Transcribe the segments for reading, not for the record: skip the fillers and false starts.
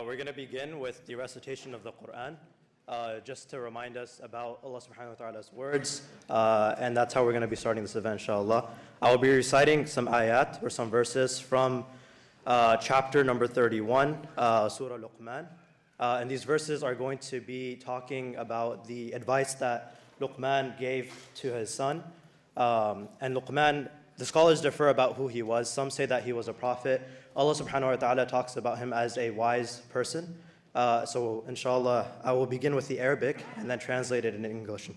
We're going to begin with the recitation of the Quran, just to remind us about Allah subhanahu wa ta'ala's words, and that's how we're going to be starting this event, inshallah. I will be reciting some ayat, or some verses from chapter number 31, Surah Luqman. And these verses are going to be talking about the advice that Luqman gave to his son. And Luqman, the scholars differ about who he was. Some say that he was a prophet. Allah subhanahu wa ta'ala talks about him as a wise person. So inshallah, I will begin with the Arabic and then translate it in English.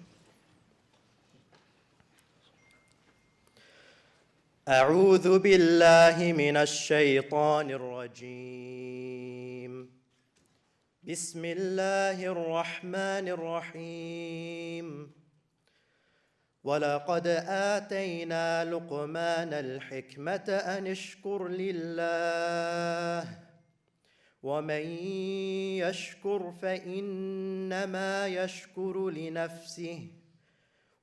أعوذ بالله من الشيطان الرجيم بسم الله الرحمن الرحيم ولقد آتينا لقمان الحكمة أن اشكر لله ومن يشكر فإنما يشكر لنفسه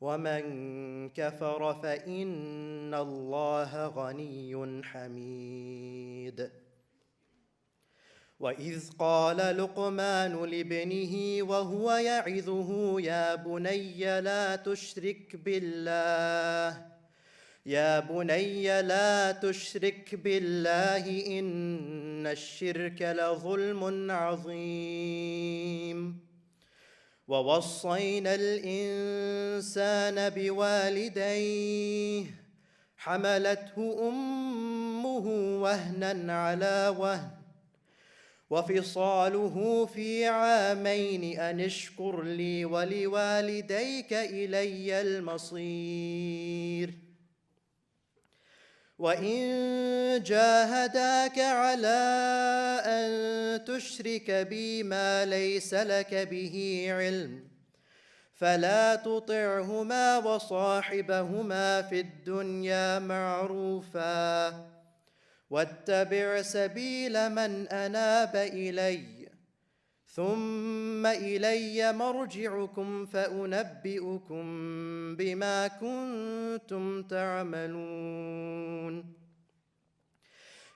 ومن كفر فإن الله غني حميد وإذ قال لقمان لابنه وهو يعظه يا بني لا تشرك بالله يا بني لا تشرك بالله إن الشرك لظلم عظيم ووصينا الإنسان بوالديه حملته أمه وهنا على وهن وفصاله في عامين أن اشكر لي ولوالديك إلي المصير وإن جاهداك على أن تشرك بي ما ليس لك به علم فلا تطعهما وصاحبهما في الدنيا معروفا واتبع سبيل من أناب إلي ثم إلي مرجعكم فأنبئكم بما كنتم تعملون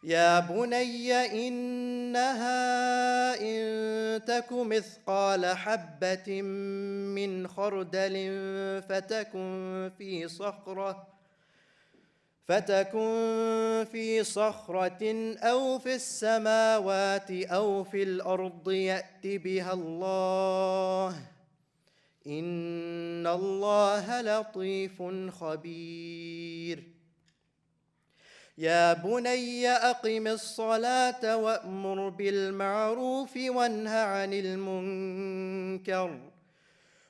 يا بني إنها إن تك مثقال حبة من خردل فتكن في صخرة أو في السماوات أو في الأرض يأت بها الله إن الله لطيف خبير يا بني أقم الصلاة وأمر بالمعروف وانه عن المنكر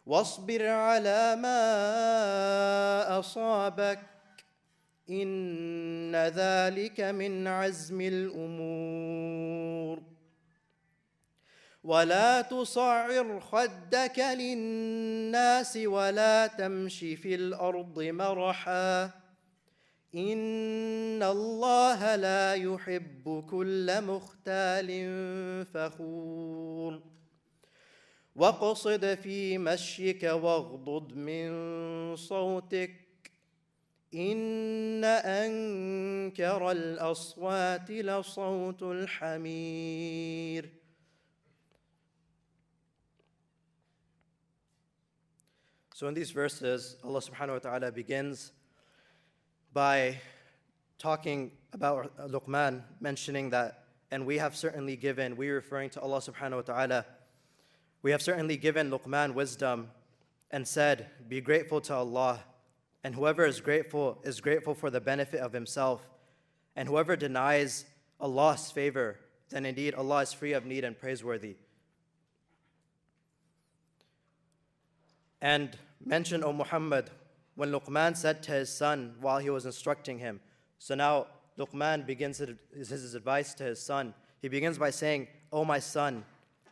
واصبر على ما أصابك إن ذلك من عزم الأمور ولا تصعر خدك للناس ولا تمش في الأرض مرحا إن الله لا يحب كل مختال فخور واقصد في مشيك واغضض من صوتك إن أنكر الأصوات لصوت الحمير. So in these verses, Allah subhanahu wa ta'ala begins by talking about Luqman, mentioning that, and we have certainly given, we referring to Allah subhanahu wa ta'ala, we have certainly given Luqman wisdom and said, be grateful to Allah. And whoever is grateful for the benefit of himself. And whoever denies Allah's favor, then indeed Allah is free of need and praiseworthy. And mention, O Muhammad, when Luqman said to his son while he was instructing him. So now Luqman begins his advice to his son. He begins by saying, O my son,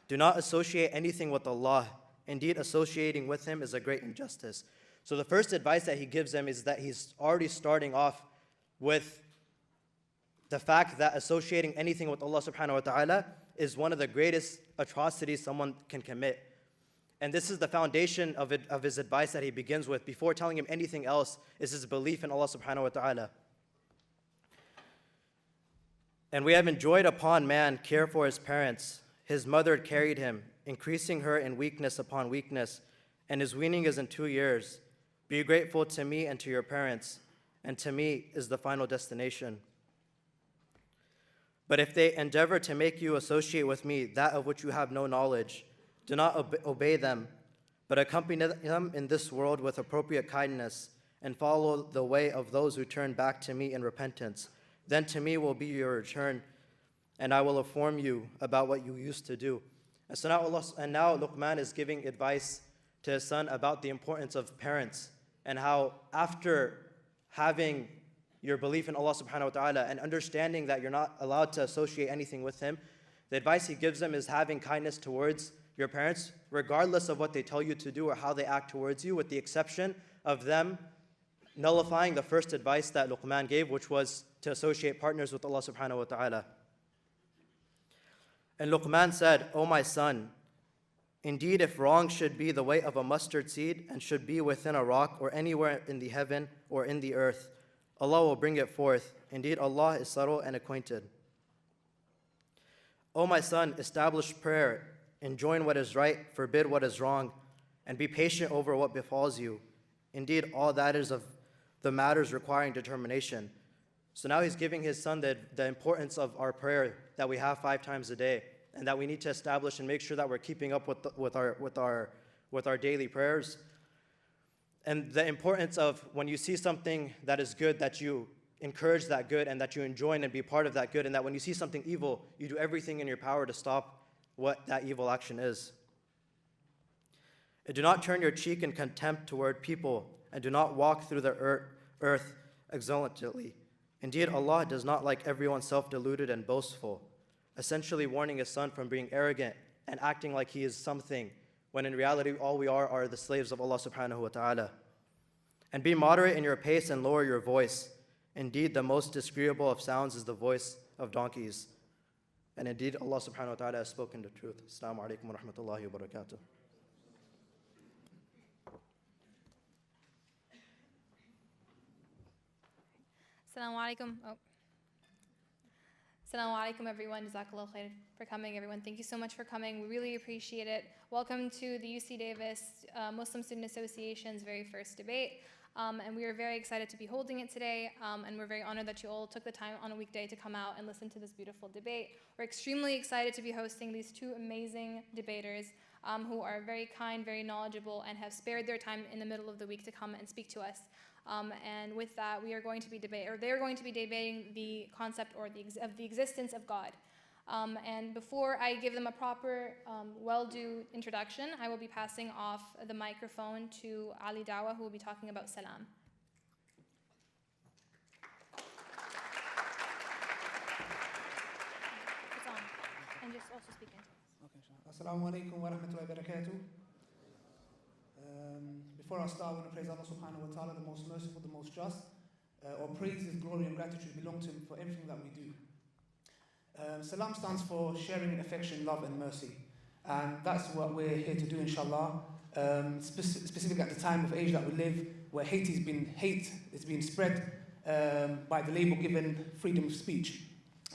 do not associate anything with Allah. Indeed, associating with him is a great injustice. So the first advice that he gives him is that he's already starting off with the fact that associating anything with Allah subhanahu wa ta'ala is one of the greatest atrocities someone can commit. And this is the foundation of his advice that he begins with. Before telling him anything else is his belief in Allah subhanahu wa ta'ala. And we have enjoined upon man care for his parents. His mother carried him, increasing her in weakness upon weakness, and his weaning is in 2 years. Be grateful to me and to your parents, and to me is the final destination. But if they endeavor to make you associate with me that of which you have no knowledge, do not obey them, but accompany them in this world with appropriate kindness, and follow the way of those who turn back to me in repentance. Then to me will be your return, and I will inform you about what you used to do. And now Luqman is giving advice to his son about the importance of parents, and how after having your belief in Allah subhanahu wa ta'ala and understanding that you're not allowed to associate anything with Him, the advice he gives them is having kindness towards your parents, regardless of what they tell you to do or how they act towards you, with the exception of them nullifying the first advice that Luqman gave, which was to associate partners with Allah subhanahu wa ta'ala. And Luqman said, O my son, indeed if wrong should be the weight of a mustard seed and should be within a rock or anywhere in the heaven or in the earth, Allah will bring it forth. Indeed, Allah is subtle and acquainted. O my son, establish prayer, enjoin what is right, forbid what is wrong, and be patient over what befalls you. Indeed, all that is of the matters requiring determination. So now he's giving his son the importance of our prayer that we have 5 times a day, and that we need to establish and make sure that we're keeping up with our daily prayers. And the importance of when you see something that is good, that you encourage that good and that you enjoin and be part of that good, and that when you see something evil, you do everything in your power to stop what that evil action is. And do not turn your cheek in contempt toward people, and do not walk through the earth exultantly. Indeed, Allah does not like everyone self-deluded and boastful, essentially warning his son from being arrogant and acting like he is something, when in reality all we are the slaves of Allah subhanahu wa ta'ala. And be moderate in your pace and lower your voice. Indeed, the most disagreeable of sounds is the voice of donkeys. And indeed, Allah subhanahu wa ta'ala has spoken the truth. Assalamu alaikum wa rahmatullahi wa barakatuh. Assalamu alaikum. Assalamu alaikum, everyone. Jazakallah khair for coming, everyone. Thank you so much for coming. We really appreciate it. Welcome to the UC Davis Muslim Student Association's very first debate. And we are very excited to be holding it today. And we're very honored that you all took the time on a weekday to come out and listen to this beautiful debate. We're extremely excited to be hosting these 2 amazing debaters who are very kind, very knowledgeable, and have spared their time in the middle of the week to come and speak to us. And with that, they're going to be debating the concept of the existence of God. And before I give them a proper, well-due introduction, I will be passing off the microphone to Ali Dawa, who will be talking about salam. It's on. And just also speak into it. Okay, Assalamu alaikum wa rahmatullahi wa barakatuh. Before I start, I want to praise Allah subhanahu wa ta'ala, the most merciful, the most just. All praises, glory and gratitude belong to Him for everything that we do. Salam stands for sharing affection, love and mercy. And that's what we're here to do, inshallah. Specific at the time of age that we live, where hate is being spread by the label given freedom of speech.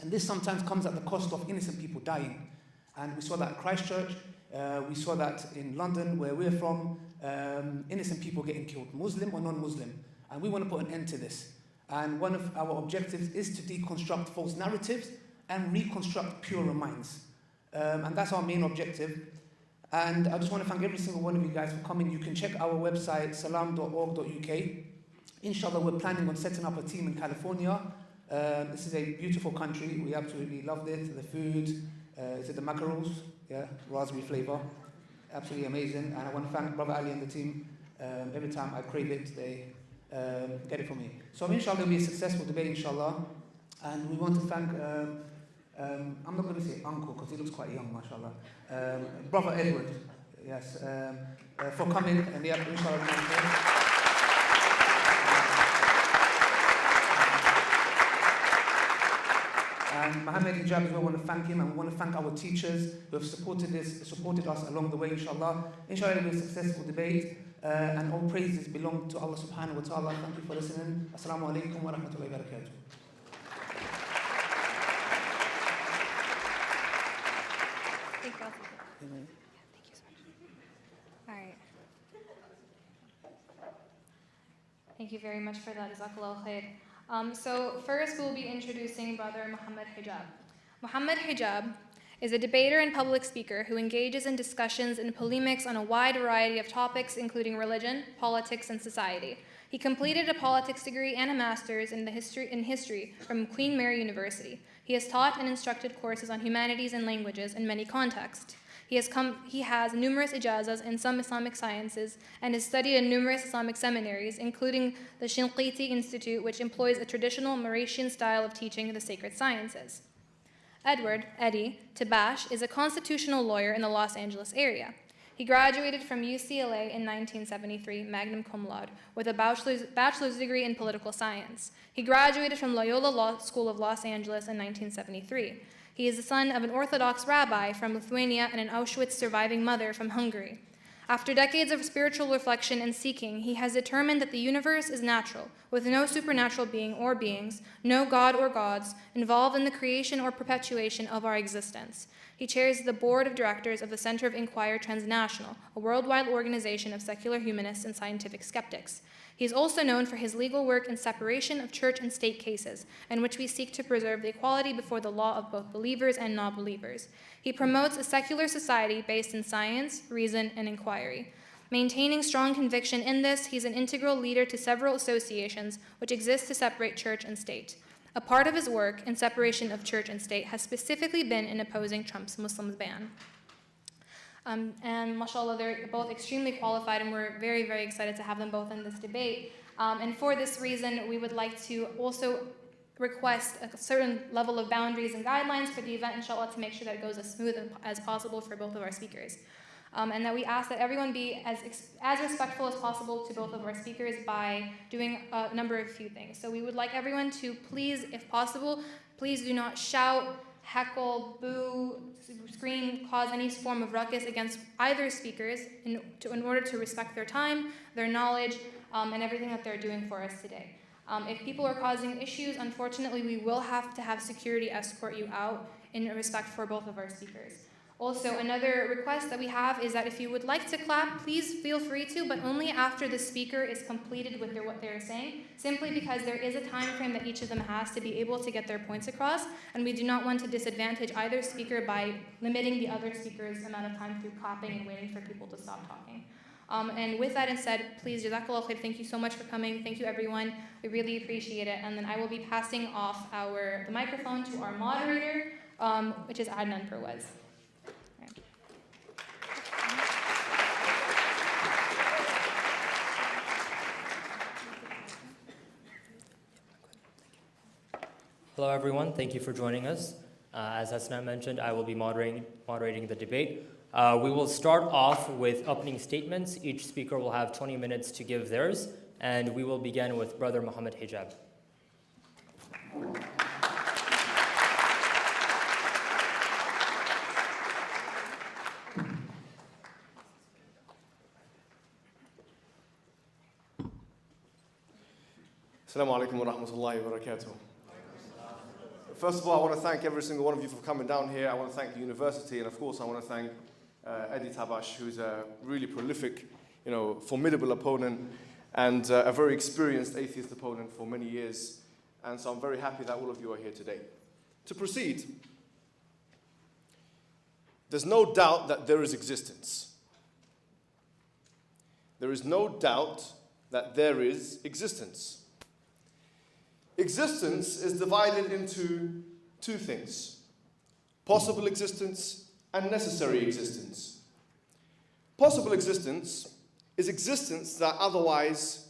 And this sometimes comes at the cost of innocent people dying. And we saw that at Christchurch, we saw that in London, where we're from, innocent people getting killed, Muslim or non-Muslim. And we want to put an end to this. And one of our objectives is to deconstruct false narratives and reconstruct purer minds. And that's our main objective. And I just want to thank every single one of you guys for coming. You can check our website, salam.org.uk. Inshallah, we're planning on setting up a team in California. This is a beautiful country. We absolutely loved it. The food, is it the macarons? Yeah, raspberry flavor. Absolutely amazing. And I want to thank Brother Ali and the team. Every time I crave it, they get it for me. So inshallah, it'll be a successful debate, inshallah. And we want to thank, I'm not going to say uncle because he looks quite young, mashallah. Brother Edward, yes, for coming. And yeah, inshallah. And Mohammed Hijab as well, want to thank him, and we want to thank our teachers who have supported us along the way, inshallah. Inshallah, it will be a successful debate, and all praises belong to Allah subhanahu wa ta'ala. Thank you for listening. Assalamu alaikum wa rahmatullahi wa barakatuh. Thank you very much for that. Jazakallah khair. So first we'll be introducing Brother Mohammed Hijab. Mohammed Hijab is a debater and public speaker who engages in discussions and polemics on a wide variety of topics, including religion, politics, and society. He completed a politics degree and a master's in history from Queen Mary University. He has taught and instructed courses on humanities and languages in many contexts. He has numerous ijazas in some Islamic sciences and has studied in numerous Islamic seminaries, including the Shinqiti Institute, which employs a traditional Mauritian style of teaching the sacred sciences. Eddie Tabash, is a constitutional lawyer in the Los Angeles area. He graduated from UCLA in 1973, magna cum laude, with a bachelor's degree in political science. He graduated from Loyola Law School of Los Angeles in 1973. He is the son of an Orthodox rabbi from Lithuania and an Auschwitz surviving mother from Hungary. After decades of spiritual reflection and seeking, he has determined that the universe is natural, with no supernatural being or beings, no god or gods, involved in the creation or perpetuation of our existence. He chairs the board of directors of the Center of Inquiry Transnational, a worldwide organization of secular humanists and scientific skeptics. He is also known for his legal work in separation of church and state cases, in which we seek to preserve the equality before the law of both believers and non-believers. He promotes a secular society based in science, reason, and inquiry. Maintaining strong conviction in this, he's an integral leader to several associations which exist to separate church and state. A part of his work in separation of church and state has specifically been in opposing Trump's Muslims ban. And mashallah, they're both extremely qualified, and we're very, very excited to have them both in this debate. And for this reason, we would like to also request a certain level of boundaries and guidelines for the event, inshallah, to make sure that it goes as smooth as possible for both of our speakers. And that we ask that everyone be as respectful as possible to both of our speakers by doing a number of few things. So we would like everyone to please, if possible, please do not shout, heckle, boo, scream, cause any form of ruckus against either speakers in order to respect their time, their knowledge, and everything that they're doing for us today. If people are causing issues, unfortunately, we will have to have security escort you out in respect for both of our speakers. Also, another request that we have is that if you would like to clap, please feel free to, but only after the speaker is completed with what they're saying, simply because there is a time frame that each of them has to be able to get their points across, and we do not want to disadvantage either speaker by limiting the other speaker's amount of time through clapping and waiting for people to stop talking. And with that said, please, Jazakallah khair, thank you so much for coming. Thank you, everyone. We really appreciate it. And then I will be passing off the microphone to our moderator, which is Adnan Perwez. Hello, everyone. Thank you for joining us. As Hasna mentioned, I will be moderating the debate. We will start off with opening statements. Each speaker will have 20 minutes to give theirs, and we will begin with Brother Mohammed Hijab. Assalamu alaikum wa rahmatullahi wa barakatuh. First of all, I want to thank every single one of you for coming down here. I want to thank the university, and of course, I want to thank Eddie Tabash, who's a really prolific, formidable opponent, and a very experienced atheist opponent for many years. And so I'm very happy that all of you are here today. To proceed, there's no doubt that there is existence. There is no doubt that there is existence. Existence is divided into two things: possible existence and necessary existence. Possible existence is existence that otherwise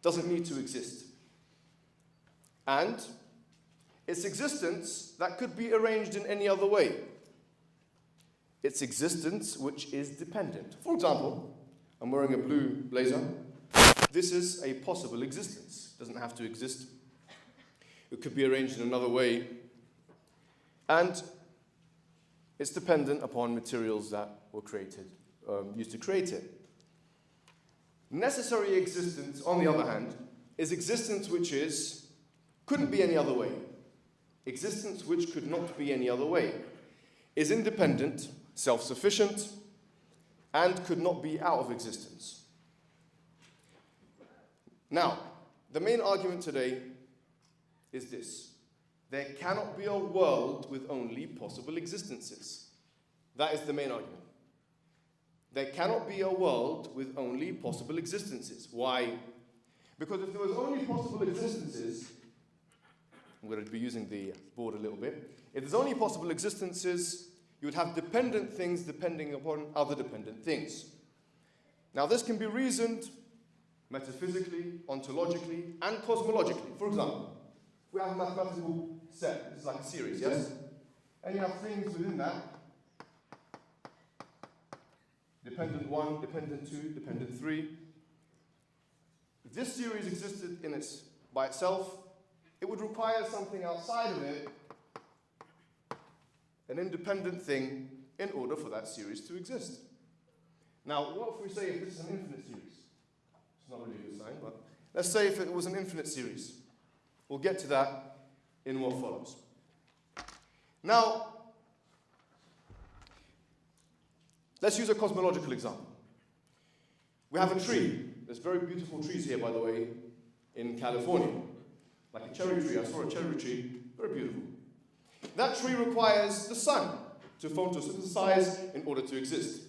doesn't need to exist. And it's existence that could be arranged in any other way. It's existence which is dependent. For example, I'm wearing a blue blazer. This is a possible existence. It doesn't have to exist. It could be arranged in another way. And it's dependent upon materials that were created, used to create it. Necessary existence, on the other hand, is existence which couldn't be any other way. Existence which could not be any other way is independent, self-sufficient, and could not be out of existence. Now, the main argument today is this. There cannot be a world with only possible existences. That is the main argument. There cannot be a world with only possible existences. Why? Because if there was only possible existences, I'm going to be using the board a little bit. If there's only possible existences, you would have dependent things depending upon other dependent things. Now this can be reasoned metaphysically, ontologically, and cosmologically. For example, we have a mathematical set. It's like a series, yes? And you have things within that. Dependent 1, dependent 2, dependent 3. If this series existed by itself, it would require something outside of it, an independent thing, in order for that series to exist. Now, what if we say if this is an infinite series? It's not really a good sign, but let's say if it was an infinite series. We'll get to that in what follows. Now, let's use a cosmological example. We have a tree. There's very beautiful trees here, by the way, in California. Like a cherry tree. I saw a cherry tree. Very beautiful. That tree requires the sun to photosynthesize in order to exist.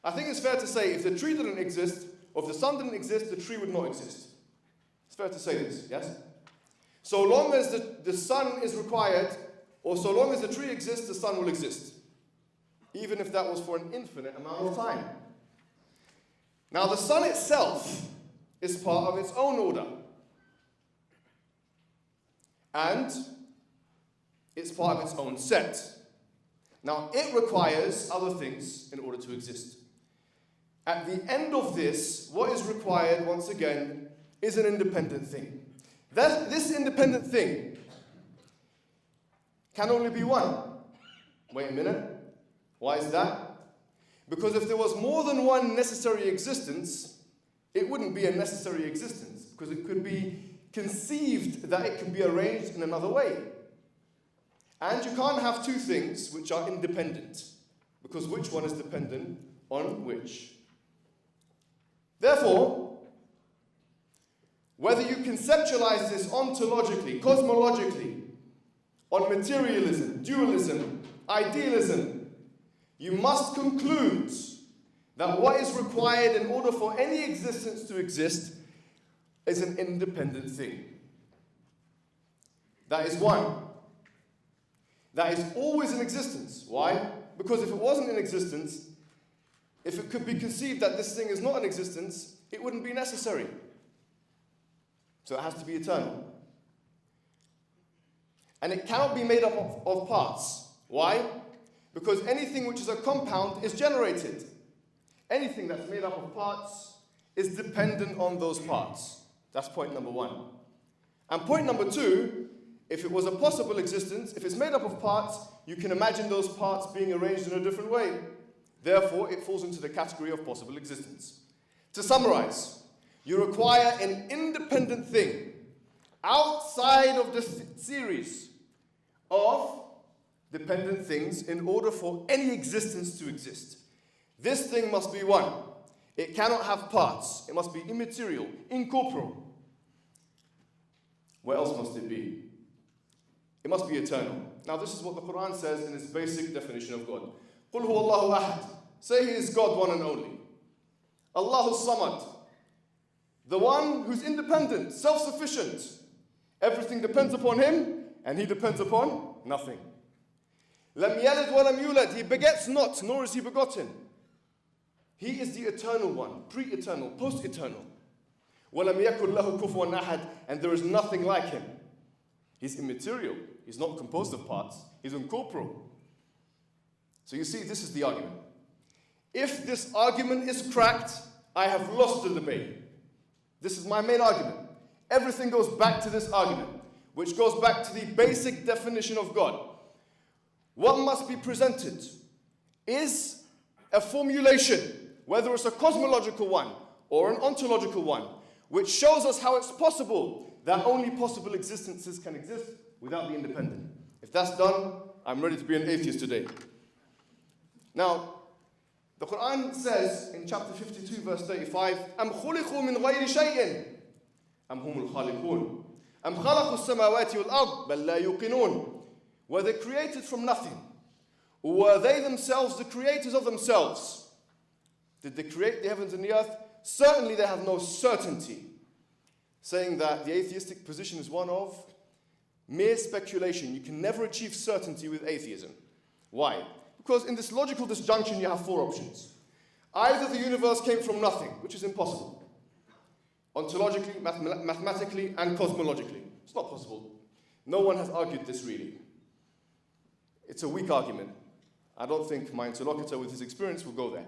I think it's fair to say if the tree didn't exist, or if the sun didn't exist, the tree would not exist. It's fair to say this, yes? So long as the sun is required, or so long as the tree exists, the sun will exist. Even if that was for an infinite amount of time. Now the sun itself is part of its own order. And it's part of its own set. Now it requires other things in order to exist. At the end of this, what is required, once again, is an independent thing. This independent thing can only be one. Wait a minute. Why is that? Because if there was more than one necessary existence, it wouldn't be a necessary existence, because it could be conceived that it can be arranged in another way. And you can't have two things which are independent, because which one is dependent on which? Therefore, whether you conceptualize this ontologically, cosmologically, on materialism, dualism, idealism, you must conclude that what is required in order for any existence to exist is an independent thing. That is one. That is always in existence. Why? Because if it wasn't in existence, if it could be conceived that this thing is not in existence, it wouldn't be necessary. So it has to be eternal. And it cannot be made up of parts. Why? Because anything which is a compound is generated. Anything that's made up of parts is dependent on those parts. That's point number one. And point number two, if it was a possible existence, if it's made up of parts, you can imagine those parts being arranged in a different way. Therefore, it falls into the category of possible existence. To summarize, you require an independent thing outside of the series of dependent things in order for any existence to exist. This thing must be one. It cannot have parts. It must be immaterial, incorporeal. What else must it be? It must be eternal. Now this is what the Quran says in its basic definition of God. قُلْ هُوَ اللَّهُ أَحَدٌ. Say He is God, one and only. Allahu Samad. The one who's independent, self-sufficient. Everything depends upon Him, and He depends upon nothing. لَمْ يَلِدْ وَلَمْ يُولَدْ. He begets not, nor is He begotten. He is the eternal one, pre-eternal, post-eternal. وَلَمْ يَكُنْ لَهُ كُفُوًا أَحَدٌ. And there is nothing like Him. He's immaterial. He's not composed of parts. He's incorporeal. So you see, this is the argument. If this argument is cracked, I have lost the debate. This is my main argument. Everything goes back to this argument, which goes back to the basic definition of God. What must be presented is a formulation, whether it's a cosmological one or an ontological one, which shows us how it's possible that only possible existences can exist without the independent. If that's done, I'm ready to be an atheist today. Now, the Quran says in chapter 52, verse 35, أَمْ خُلِقُوا مِنْ غَيْرِ شَيْءٍ. أم هم الخالقون أم خلقوا السماوات والأرض بل لا يوقنون. Were they created from nothing? Or were they themselves the creators of themselves? Did they create the heavens and the earth? Certainly they have no certainty, saying that the atheistic position is one of mere speculation. You can never achieve certainty with atheism. Why? Because in this logical disjunction you have four options. Either the universe came from nothing, which is impossible, ontologically, mathematically, and cosmologically. It's not possible. No one has argued this really. It's a weak argument. I don't think my interlocutor with his experience will go there.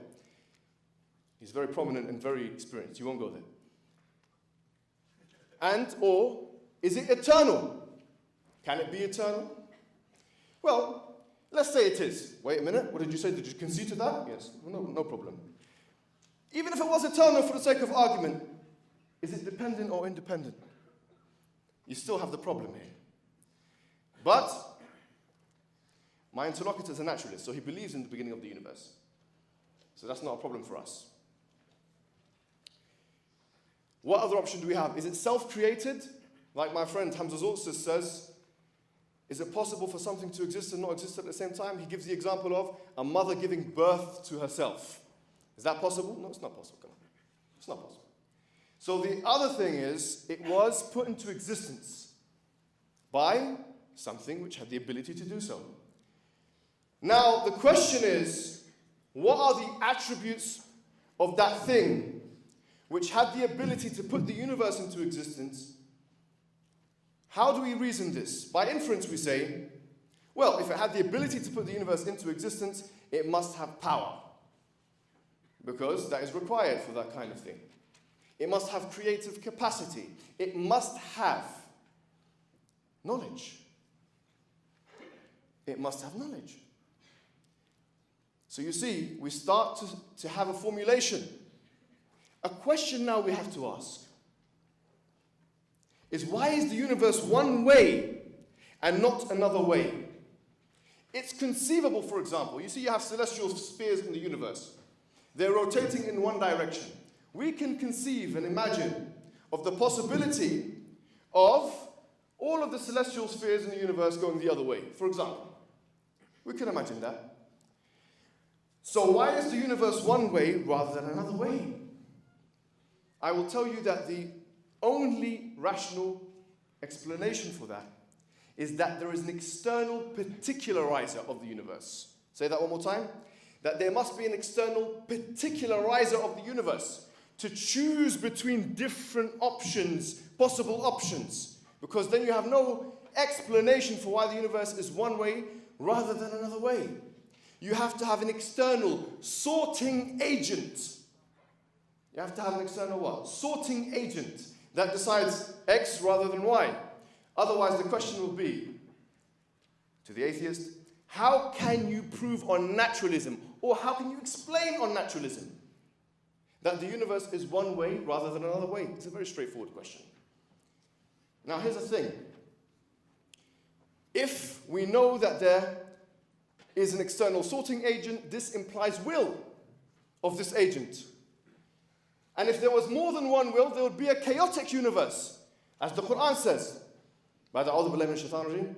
He's very prominent and very experienced. He won't go there. And, or, is it eternal? Can it be eternal? Well, let's say it is. Wait a minute, what did you say? Did you concede to that? Yes, no problem. Even if it was eternal for the sake of argument, is it dependent or independent? You still have the problem here. But my interlocutor is a naturalist, so he believes in the beginning of the universe. So that's not a problem for us. What other option do we have? Is it self-created? Like my friend Hamza Zulsus says, is it possible for something to exist and not exist at the same time? He gives the example of a mother giving birth to herself. Is that possible? No, it's not possible. Come on. It's not possible. So the other thing is, it was put into existence by something which had the ability to do so. Now, the question is, what are the attributes of that thing which had the ability to put the universe into existence? How do we reason this? By inference, we say, well, if it had the ability to put the universe into existence, it must have power, because that is required for that kind of thing. It must have creative capacity. It must have knowledge. It must have knowledge. So you see, we start to have a formulation. A question now we have to ask is, why is the universe one way and not another way? It's conceivable, for example, you see you have celestial spheres in the universe. They're rotating in one direction. We can conceive and imagine of the possibility of all of the celestial spheres in the universe going the other way, for example. We can imagine that. So why is the universe one way rather than another way? I will tell you that the only rational explanation for that is that there is an external particularizer of the universe. Say that one more time. That there must be an external particularizer of the universe to choose between different options, possible options. Because then you have no explanation for why the universe is one way rather than another way. You have to have an external sorting agent. You have to have an external what? Sorting agent that decides X rather than Y. Otherwise, the question will be, to the atheist, how can you prove on naturalism, or how can you explain on naturalism that the universe is one way rather than another way? It's a very straightforward question. Now, here's the thing. If we know that there is an external sorting agent, this implies will of this agent. And if there was more than one will, there would be a chaotic universe. As the Quran says, بعد أعوذ بالله من الشيطان الرجيم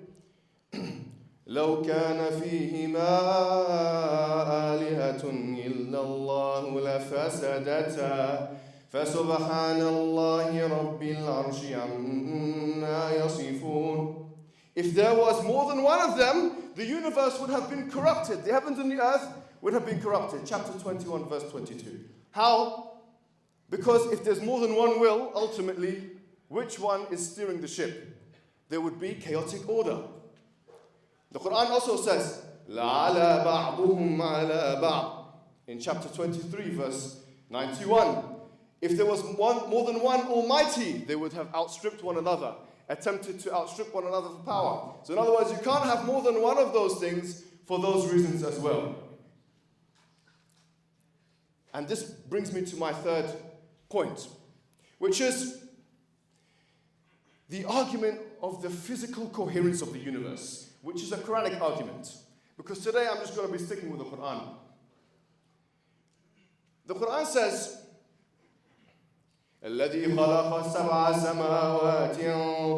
لو كان فيهما آلهة إلا الله لفسدتا فسبحان الله رب العرش عما يصفون. If there was more than one of them, the universe would have been corrupted. The heavens and the earth would have been corrupted. Chapter 21, verse 22. How? Because if there's more than one will, ultimately, which one is steering the ship? There would be chaotic order. The Quran also says, لَعَلَى بَعْضُهُمْ عَلَى بَعْضٍ in chapter 23, verse 91. If there was more than one Almighty, they would have outstripped one another, attempted to outstrip one another for power. So in other words, you can't have more than one of those things for those reasons as well. And this brings me to my third point, which is the argument of the physical coherence of the universe, which is a Quranic argument. Because today I'm just going to be sticking with the Quran. The Quran says الذي خلق 7 سماوات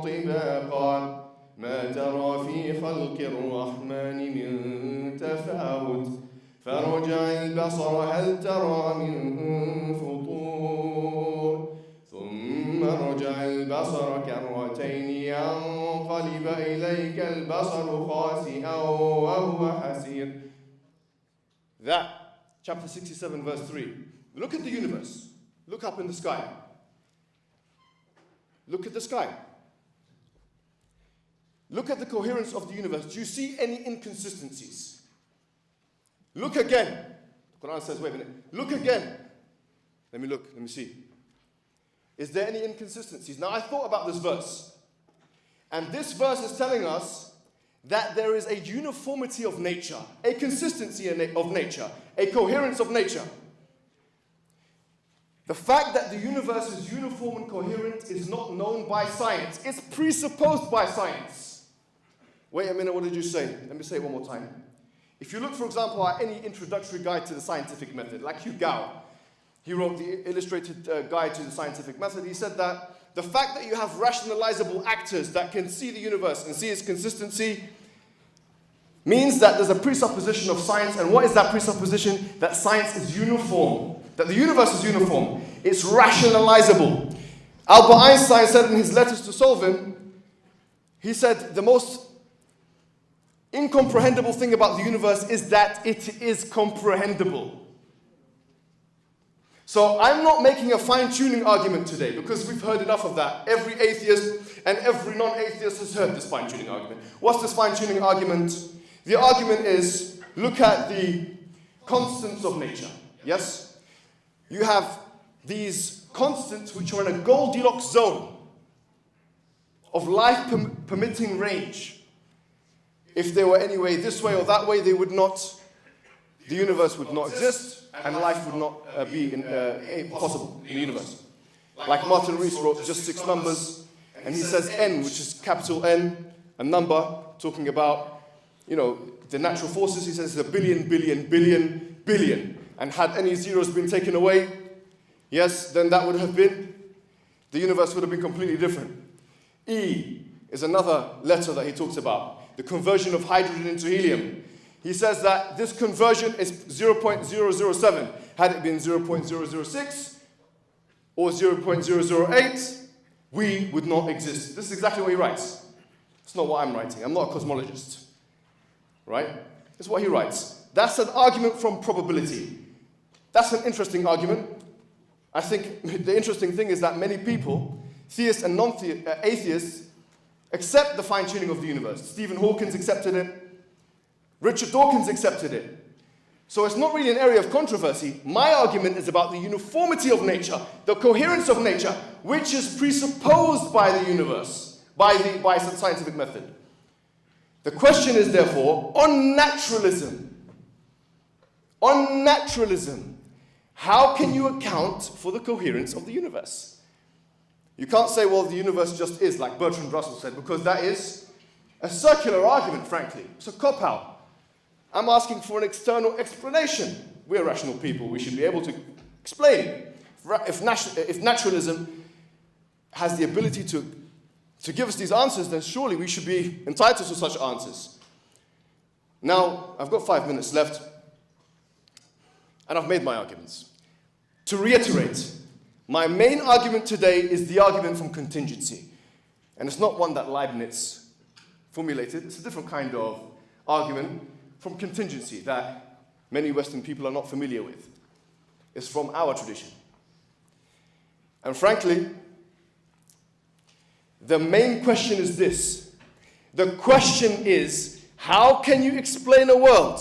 طباقا ما ترى في خلق الرحمن من تفاوت فارجع البصر هل ترى من فطور ثم ارجع البصر كرتين ينقلب إليك البصر خاسئا وهو حسير. That, chapter 67, verse 3. Look at the universe. Look up in the sky. Look at the sky. Look at the coherence of the universe. Do you see any inconsistencies? Look again. The Quran says, wait a minute. Look again. Let me look. Let me see. Is there any inconsistencies? Now, I thought about this verse. And this verse is telling us that there is a uniformity of nature, a consistency of nature, a coherence of nature. The fact that the universe is uniform and coherent is not known by science. It's presupposed by science. Wait a minute, what did you say? Let me say it one more time. If you look, for example, at any introductory guide to the scientific method, like Hugh Gow, he wrote the illustrated guide to the scientific method. He said that the fact that you have rationalizable actors that can see the universe and see its consistency means that there's a presupposition of science. And what is that presupposition? That science is uniform. That the universe is uniform. It's rationalizable. Albert Einstein said in his letters to Solvin, he said the most incomprehensible thing about the universe is that it is comprehensible. So I'm not making a fine-tuning argument today because we've heard enough of that. Every atheist and every non-atheist has heard this fine-tuning argument. What's this fine-tuning argument? The argument is, look at the constants of nature. Yes? You have these constants which are in a Goldilocks zone of life-permitting range. If they were any way this way or that way, they would not, the universe would not exist, and life would not be possible in the universe. Like Martin Rees wrote just 6 numbers, and he says n, which is capital N, a number, talking about, you know, the natural forces. He says it's a billion, billion, billion, billion. And had any zeros been taken away, yes, then that would have been, the universe would have been completely different. E is another letter that he talks about, the conversion of hydrogen into helium. He says that this conversion is 0.007. Had it been 0.006 or 0.008, we would not exist. This is exactly what he writes. It's not what I'm writing. I'm not a cosmologist. Right? It's what he writes. That's an argument from probability. That's an interesting argument. I think the interesting thing is that many people, theists and non-atheists, accept the fine-tuning of the universe. Stephen Hawking accepted it. Richard Dawkins accepted it. So it's not really an area of controversy. My argument is about the uniformity of nature, the coherence of nature, which is presupposed by the universe, by the scientific method. The question is, therefore, on naturalism, how can you account for the coherence of the universe? You can't say, well, the universe just is, like Bertrand Russell said, because that is a circular argument, frankly. It's a cop-out. I'm asking for an external explanation. We're rational people. We should be able to explain. If naturalism has the ability to give us these answers, then surely we should be entitled to such answers. Now, I've got 5 minutes left, and I've made my arguments. To reiterate, my main argument today is the argument from contingency. And it's not one that Leibniz formulated. It's a different kind of argument from contingency that many Western people are not familiar with. It's from our tradition. And frankly, the main question is this. The question is, how can you explain a world,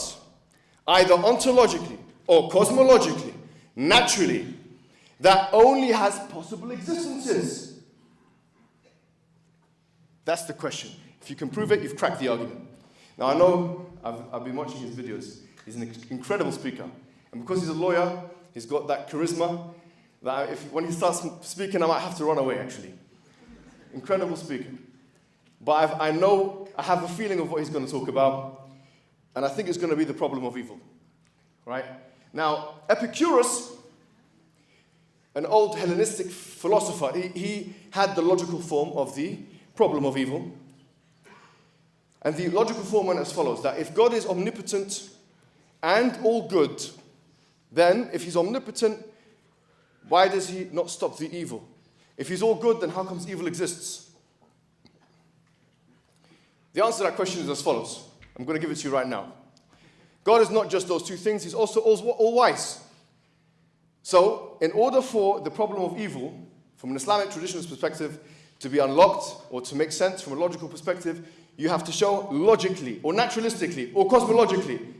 either ontologically or cosmologically, naturally, that only has possible existences? That's the question. If you can prove it, you've cracked the argument. Now, I know I've been watching his videos. He's an incredible speaker. And because he's a lawyer, he's got that charisma that when he starts speaking, I might have to run away, actually. Incredible speaker. But I know, I have a feeling of what he's going to talk about, and I think it's going to be the problem of evil. Right? Now, Epicurus an old Hellenistic philosopher. He had the logical form of the problem of evil. And the logical form went as follows, that if God is omnipotent and all good, then if he's omnipotent, why does he not stop the evil? If he's all good, then how comes evil exists? The answer to that question is as follows. I'm going to give it to you right now. God is not just those two things, he's also all-wise. So, in order for the problem of evil, from an Islamic traditionalist perspective, to be unlocked or to make sense from a logical perspective, you have to show logically, or naturalistically, or cosmologically,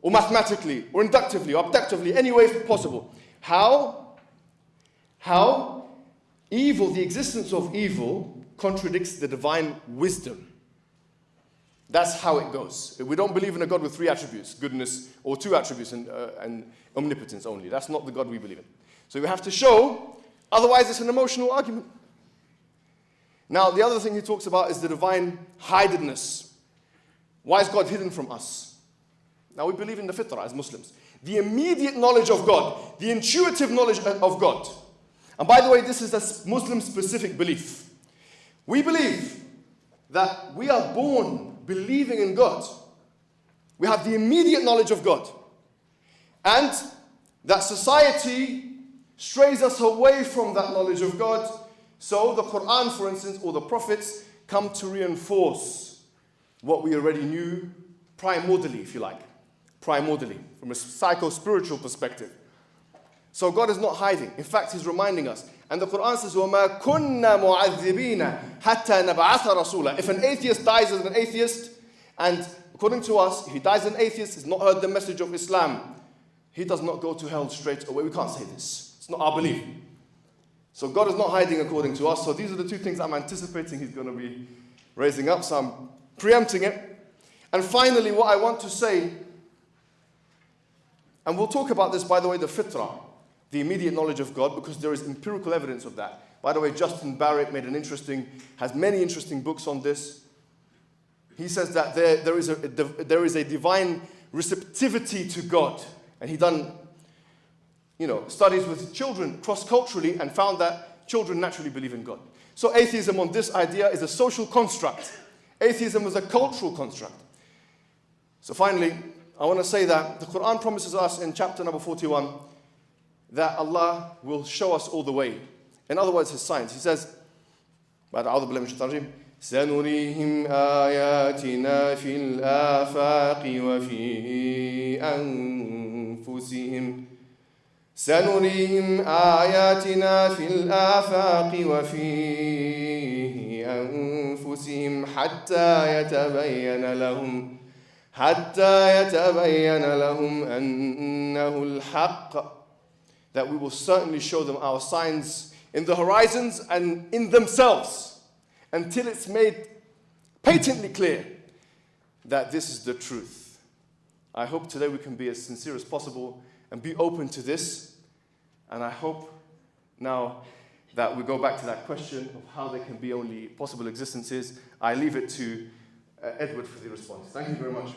or mathematically, or inductively, or abductively, any way possible. How evil, the existence of evil, contradicts the divine wisdom. That's how it goes. We don't believe in a God with three attributes, goodness, or two attributes, and omnipotence only. That's not the God we believe in. So we have to show, otherwise it's an emotional argument. Now, the other thing he talks about is the divine hidedness. Why is God hidden from us? Now, we believe in the fitrah as Muslims. The immediate knowledge of God, the intuitive knowledge of God. And by the way, this is a Muslim-specific belief. We believe that we are born believing in God. We have the immediate knowledge of God. And that society strays us away from that knowledge of God. So the Quran, for instance, or the prophets come to reinforce what we already knew primordially, if you like. Primordially, from a psycho-spiritual perspective. So God is not hiding. In fact, he's reminding us. And the Quran says, وَمَا كُنَّا مُعَذِّبِينَ حَتَّى نَبْعَثَ رَسُولًا. If an atheist dies as an atheist, and according to us, if he dies as an atheist, he's not heard the message of Islam, he does not go to hell straight away. We can't say this. It's not our belief. So God is not hiding according to us. So these are the two things I'm anticipating he's going to be raising up. So I'm preempting it. And finally, what I want to say, and we'll talk about this, by the way, the fitrah, the immediate knowledge of God, because there is empirical evidence of that. By the way, Justin Barrett has many interesting books on this. He says that there is a divine receptivity to God. And he done studies with children cross-culturally and found that children naturally believe in God. So atheism on this idea is a social construct. Atheism is a cultural construct. So finally, I want to say that the Quran promises us in chapter number 41 that Allah will show us all the way. In other words, his signs. He says, سنريهم آياتنا في الآفاق وفي أنفسهم سنريهم آياتنا في الآفاق وفي أنفسهم حتى يتبين لهم أنه الحق. That we will certainly show them our signs in the horizons and in themselves until it's made patently clear that this is the truth. I hope today we can be as sincere as possible and be open to this. And I hope now that we go back to that question of how there can be only possible existences. I leave it to Edward for the response. Thank you very much.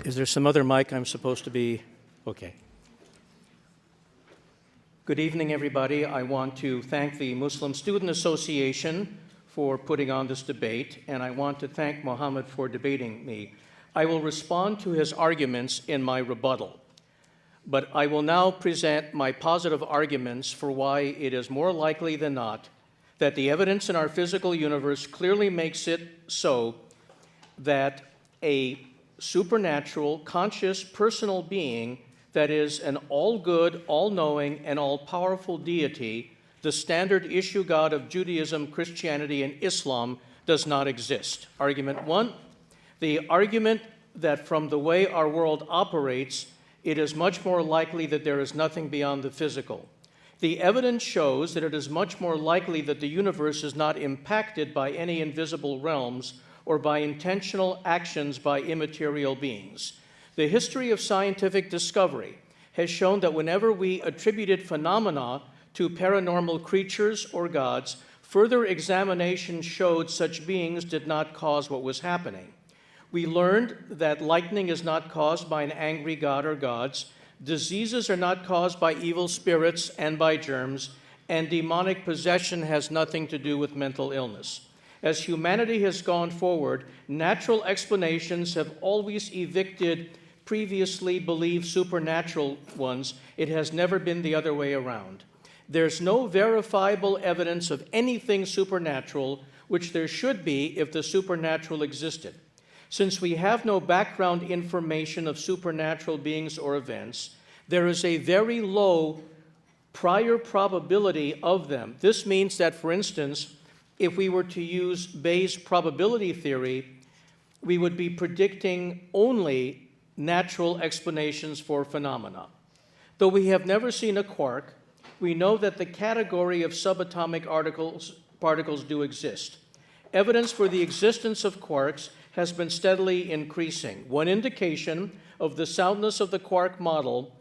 Is there some other mic I'm supposed to be? Okay. Good evening, everybody. I want to thank the Muslim Student Association for putting on this debate, and I want to thank Mohammed for debating me. I will respond to his arguments in my rebuttal, but I will now present my positive arguments for why it is more likely than not that the evidence in our physical universe clearly makes it so that a supernatural, conscious, personal being that is an all-good, all-knowing, and all-powerful deity, the standard issue God of Judaism, Christianity, and Islam, does not exist. Argument one, the argument that from the way our world operates, it is much more likely that there is nothing beyond the physical. The evidence shows that it is much more likely that the universe is not impacted by any invisible realms or by intentional actions by immaterial beings. The history of scientific discovery has shown that whenever we attributed phenomena to paranormal creatures or gods, further examination showed such beings did not cause what was happening. We learned that lightning is not caused by an angry god or gods, diseases are not caused by evil spirits and by germs, and demonic possession has nothing to do with mental illness. As humanity has gone forward, natural explanations have always evicted previously believed supernatural ones. It has never been the other way around. There's no verifiable evidence of anything supernatural, which there should be if the supernatural existed. Since we have no background information of supernatural beings or events, there is a very low prior probability of them. This means that, for instance, if we were to use Bayes' probability theory, we would be predicting only natural explanations for phenomena. Though we have never seen a quark, we know that the category of subatomic particles do exist. Evidence for the existence of quarks has been steadily increasing. One indication of the soundness of the quark model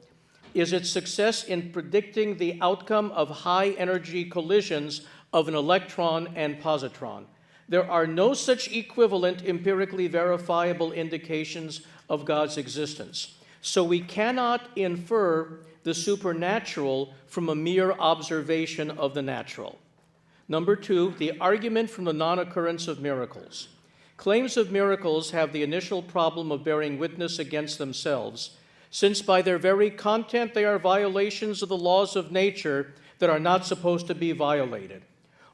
is its success in predicting the outcome of high-energy collisions of an electron and positron. There are no such equivalent empirically verifiable indications of God's existence. So we cannot infer the supernatural from a mere observation of the natural. Number two, the argument from the non-occurrence of miracles. Claims of miracles have the initial problem of bearing witness against themselves, since by their very content they are violations of the laws of nature that are not supposed to be violated.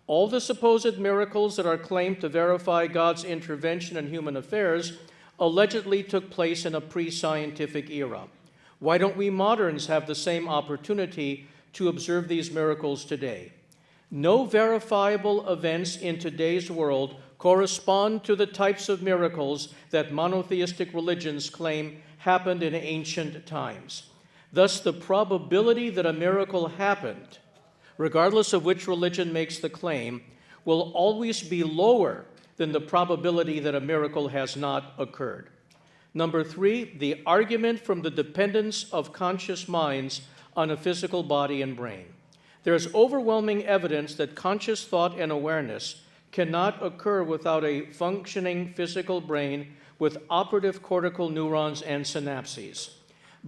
All the supposed miracles that are claimed to verify God's intervention in human affairs allegedly took place in a pre-scientific era. Why don't we moderns have the same opportunity to observe these miracles today? No verifiable events in today's world correspond to the types of miracles that monotheistic religions claim happened in ancient times. Thus, the probability that a miracle happened, regardless of which religion makes the claim, will always be lower than the probability that a miracle has not occurred. Number three, the argument from the dependence of conscious minds on a physical body and brain. There is overwhelming evidence that conscious thought and awareness cannot occur without a functioning physical brain with operative cortical neurons and synapses.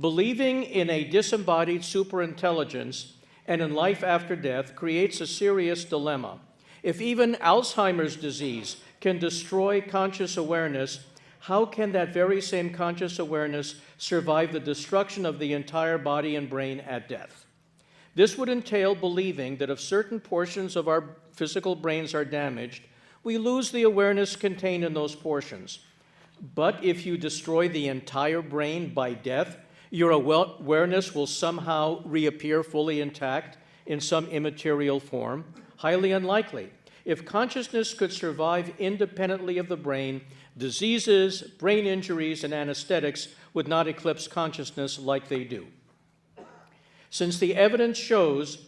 Believing in a disembodied superintelligence and in life after death creates a serious dilemma. If even Alzheimer's disease can destroy conscious awareness, how can that very same conscious awareness survive the destruction of the entire body and brain at death? This would entail believing that if certain portions of our physical brains are damaged, we lose the awareness contained in those portions. But if you destroy the entire brain by death, your awareness will somehow reappear fully intact in some immaterial form. Highly unlikely. If consciousness could survive independently of the brain, diseases, brain injuries, and anesthetics would not eclipse consciousness like they do. Since the evidence shows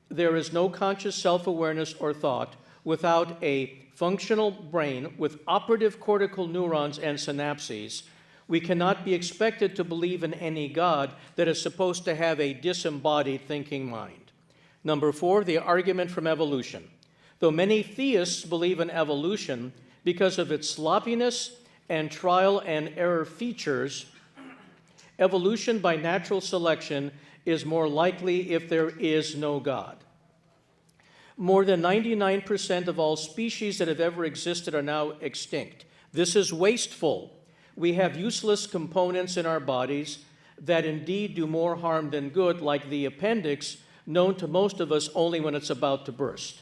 there is no conscious self-awareness or thought without a functional brain with operative cortical neurons and synapses, we cannot be expected to believe in any God that is supposed to have a disembodied thinking mind. Number four, the argument from evolution. Though many theists believe in evolution because of its sloppiness and trial and error features, evolution by natural selection is more likely if there is no God. More than 99% of all species that have ever existed are now extinct. This is wasteful. We have useless components in our bodies that indeed do more harm than good, like the appendix, known to most of us only when it's about to burst.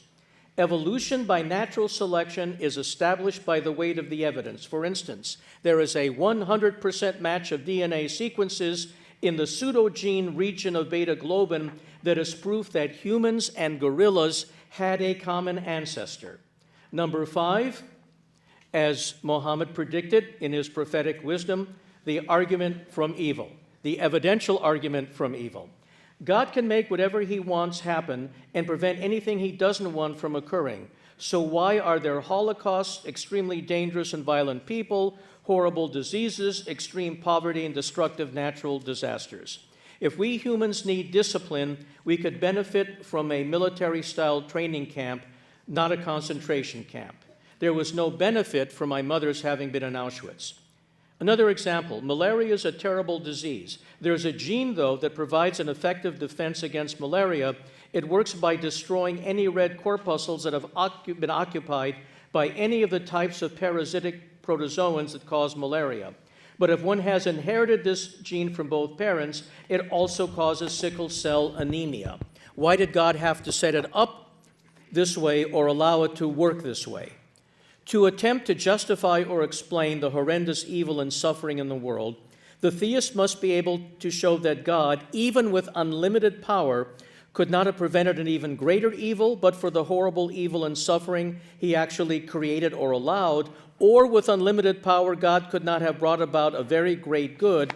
Evolution by natural selection is established by the weight of the evidence. For instance, there is a 100% match of DNA sequences in the pseudogene region of beta globin that is proof that humans and gorillas had a common ancestor. Number five, as Muhammad predicted in his prophetic wisdom, the argument from evil, the evidential argument from evil. God can make whatever he wants happen and prevent anything he doesn't want from occurring. So why are there holocausts, extremely dangerous and violent people, horrible diseases, extreme poverty, and destructive natural disasters? If we humans need discipline, we could benefit from a military-style training camp, not a concentration camp. There was no benefit for my mother's having been in Auschwitz. Another example, malaria is a terrible disease. There's a gene, though, that provides an effective defense against malaria. It works by destroying any red corpuscles that have been occupied by any of the types of parasitic protozoans that cause malaria. But if one has inherited this gene from both parents, it also causes sickle cell anemia. Why did God have to set it up this way or allow it to work this way? To attempt to justify or explain the horrendous evil and suffering in the world, the theist must be able to show that God, even with unlimited power, could not have prevented an even greater evil, but for the horrible evil and suffering he actually created or allowed, or with unlimited power, God could not have brought about a very great good,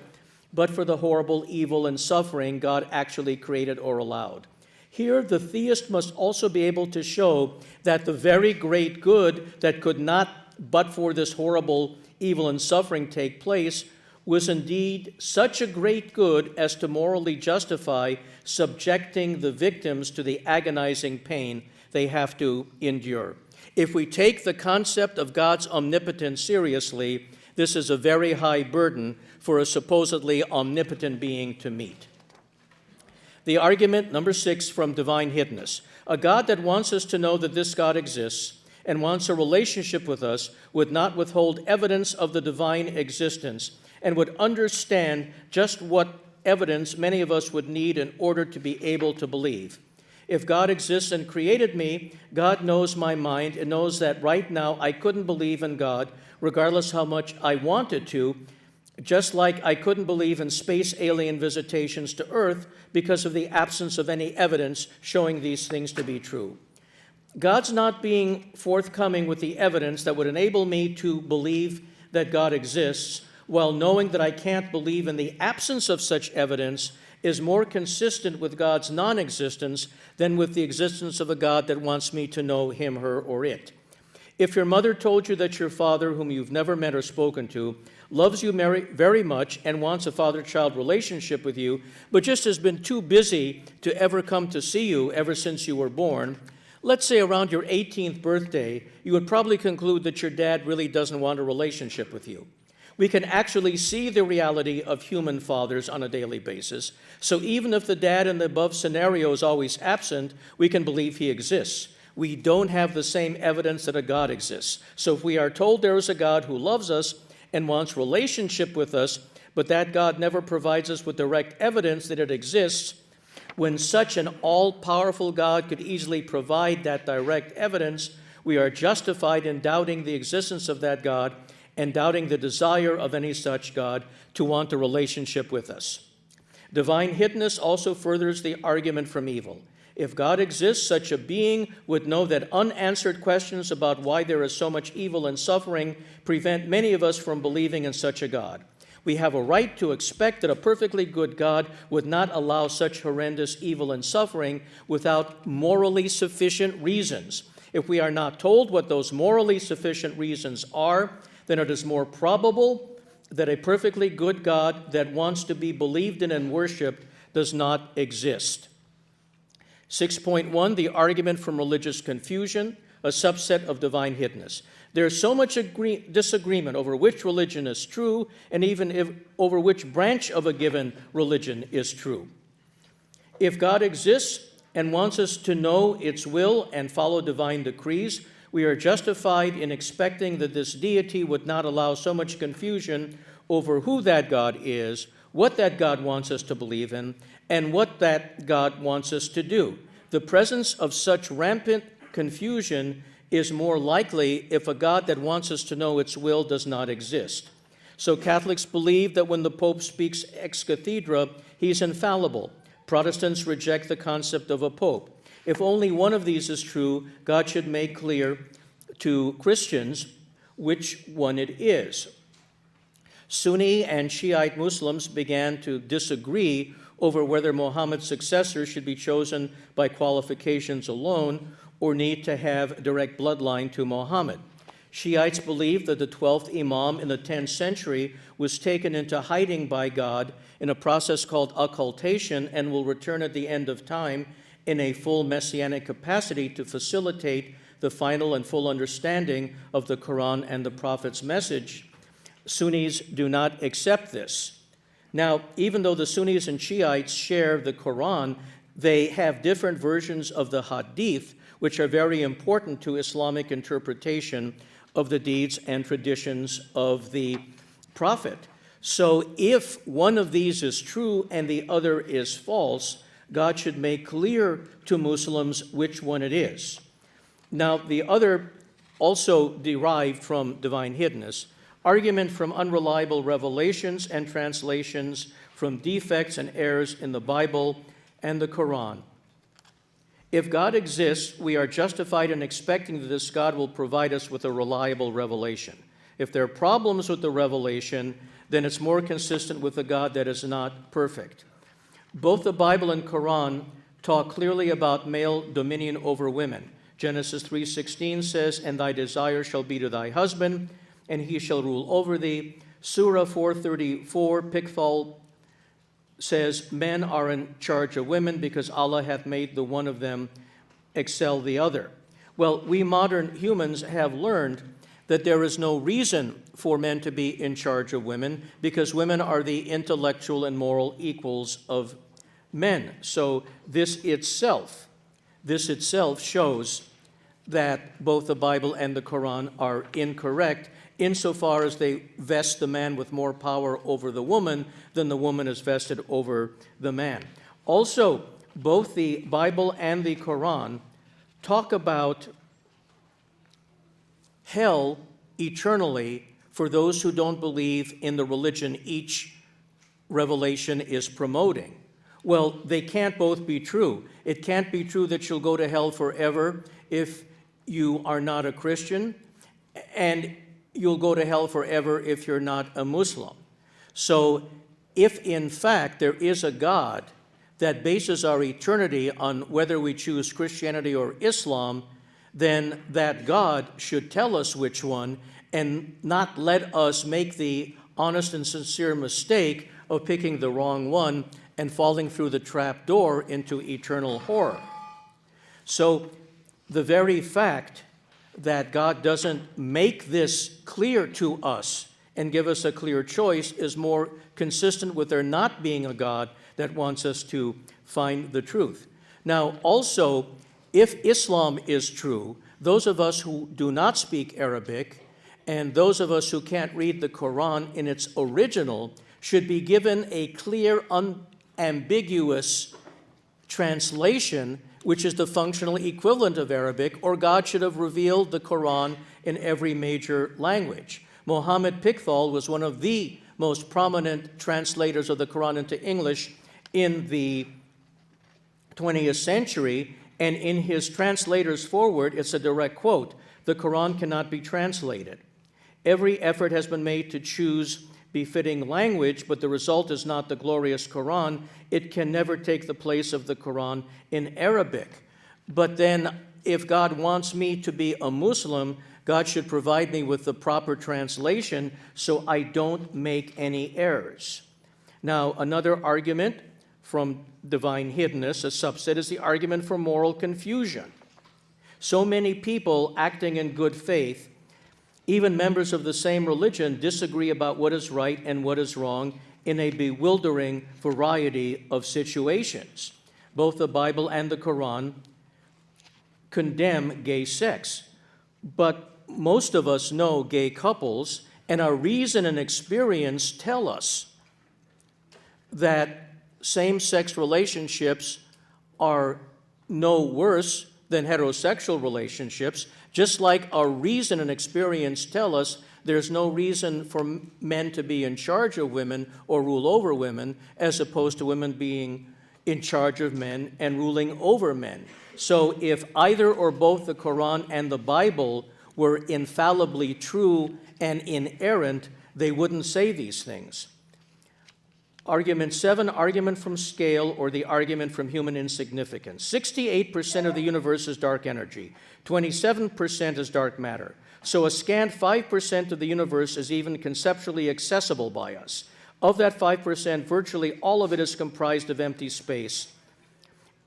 but for the horrible evil and suffering God actually created or allowed. Here, the theist must also be able to show that the very great good that could not, but for this horrible evil and suffering, take place, was indeed such a great good as to morally justify subjecting the victims to the agonizing pain they have to endure. If we take the concept of God's omnipotence seriously, this is a very high burden for a supposedly omnipotent being to meet. The argument, number 6, from divine hiddenness. A God that wants us to know that this God exists and wants a relationship with us would not withhold evidence of the divine existence and would understand just what evidence many of us would need in order to be able to believe. If God exists and created me, God knows my mind and knows that right now I couldn't believe in God, regardless how much I wanted to, just like I couldn't believe in space alien visitations to Earth because of the absence of any evidence showing these things to be true. God's not being forthcoming with the evidence that would enable me to believe that God exists, while knowing that I can't believe in the absence of such evidence is more consistent with God's non-existence than with the existence of a God that wants me to know him, her, or it. If your mother told you that your father, whom you've never met or spoken to, loves you very much and wants a father-child relationship with you, but just has been too busy to ever come to see you ever since you were born, let's say around your 18th birthday, you would probably conclude that your dad really doesn't want a relationship with you. We can actually see the reality of human fathers on a daily basis, so even if the dad in the above scenario is always absent, we can believe he exists. We don't have the same evidence that a God exists. So if we are told there is a God who loves us and wants relationship with us, but that God never provides us with direct evidence that it exists, when such an all-powerful God could easily provide that direct evidence, we are justified in doubting the existence of that God and doubting the desire of any such God to want a relationship with us. Divine hiddenness also furthers the argument from evil. If God exists, such a being would know that unanswered questions about why there is so much evil and suffering prevent many of us from believing in such a God. We have a right to expect that a perfectly good God would not allow such horrendous evil and suffering without morally sufficient reasons. If we are not told what those morally sufficient reasons are, then it is more probable that a perfectly good God that wants to be believed in and worshiped does not exist. 6.1, the argument from religious confusion, a subset of divine hiddenness. There is so much disagreement over which religion is true and even over which branch of a given religion is true. If God exists and wants us to know its will and follow divine decrees, we are justified in expecting that this deity would not allow so much confusion over who that God is, what that God wants us to believe in, and what that God wants us to do. The presence of such rampant confusion is more likely if a God that wants us to know its will does not exist. So Catholics believe that when the Pope speaks ex cathedra, he's infallible. Protestants reject the concept of a Pope. If only one of these is true, God should make clear to Christians which one it is. Sunni and Shiite Muslims began to disagree over whether Muhammad's successor should be chosen by qualifications alone or need to have a direct bloodline to Muhammad. Shiites believe that the 12th Imam in the 10th century was taken into hiding by God in a process called occultation and will return at the end of time in a full messianic capacity to facilitate the final and full understanding of the Quran and the Prophet's message. Sunnis do not accept this. Now, even though the Sunnis and Shiites share the Quran, they have different versions of the Hadith, which are very important to Islamic interpretation of the deeds and traditions of the Prophet. So if one of these is true and the other is false, God should make clear to Muslims which one it is. Now, the other, also derived from divine hiddenness, argument from unreliable revelations and translations, from defects and errors in the Bible and the Quran. If God exists, we are justified in expecting that this God will provide us with a reliable revelation. If there are problems with the revelation, then it's more consistent with a God that is not perfect. Both the Bible and Quran talk clearly about male dominion over women. Genesis 3:16 says, "And thy desire shall be to thy husband, and he shall rule over thee." Surah 4:34, Pickthall says, "Men are in charge of women because Allah hath made the one of them excel the other." Well, we modern humans have learned that there is no reason for men to be in charge of women because women are the intellectual and moral equals of men. So this itself shows that both the Bible and the Quran are incorrect insofar as they vest the man with more power over the woman than the woman is vested over the man. Also, both the Bible and the Quran talk about hell eternally for those who don't believe in the religion each revelation is promoting. Well, they can't both be true. It can't be true that you'll go to hell forever if you are not a Christian, and you'll go to hell forever if you're not a Muslim. So if in fact there is a God that bases our eternity on whether we choose Christianity or Islam, then that God should tell us which one and not let us make the honest and sincere mistake of picking the wrong one and falling through the trap door into eternal horror. So the very fact that God doesn't make this clear to us and give us a clear choice is more consistent with there not being a God that wants us to find the truth. Now, also, if Islam is true, those of us who do not speak Arabic and those of us who can't read the Quran in its original should be given a clear, unambiguous translation, which is the functional equivalent of Arabic, or God should have revealed the Quran in every major language. Mohammed Pickthall was one of the most prominent translators of the Quran into English in the 20th century, and in his translator's foreword, it's a direct quote, "The Quran cannot be translated. Every effort has been made to choose befitting language, but the result is not the glorious Quran. It can never take the place of the Quran in Arabic. But then, if God wants me to be a Muslim, God should provide me with the proper translation so I don't make any errors." Now, another argument from divine hiddenness, a subset, is the argument for moral confusion. So many people acting in good faith, even members of the same religion, disagree about what is right and what is wrong in a bewildering variety of situations. Both the Bible and the Quran condemn gay sex, but most of us know gay couples, and our reason and experience tell us that same-sex relationships are no worse than heterosexual relationships, just like our reason and experience tell us there's no reason for men to be in charge of women or rule over women, as opposed to women being in charge of men and ruling over men. So if either or both the Quran and the Bible were infallibly true and inerrant, they wouldn't say these things. Argument 7, argument from scale or the argument from human insignificance. 68% of the universe is dark energy. 27% is dark matter. So a scant 5% of the universe is even conceptually accessible by us. Of that 5%, virtually all of it is comprised of empty space,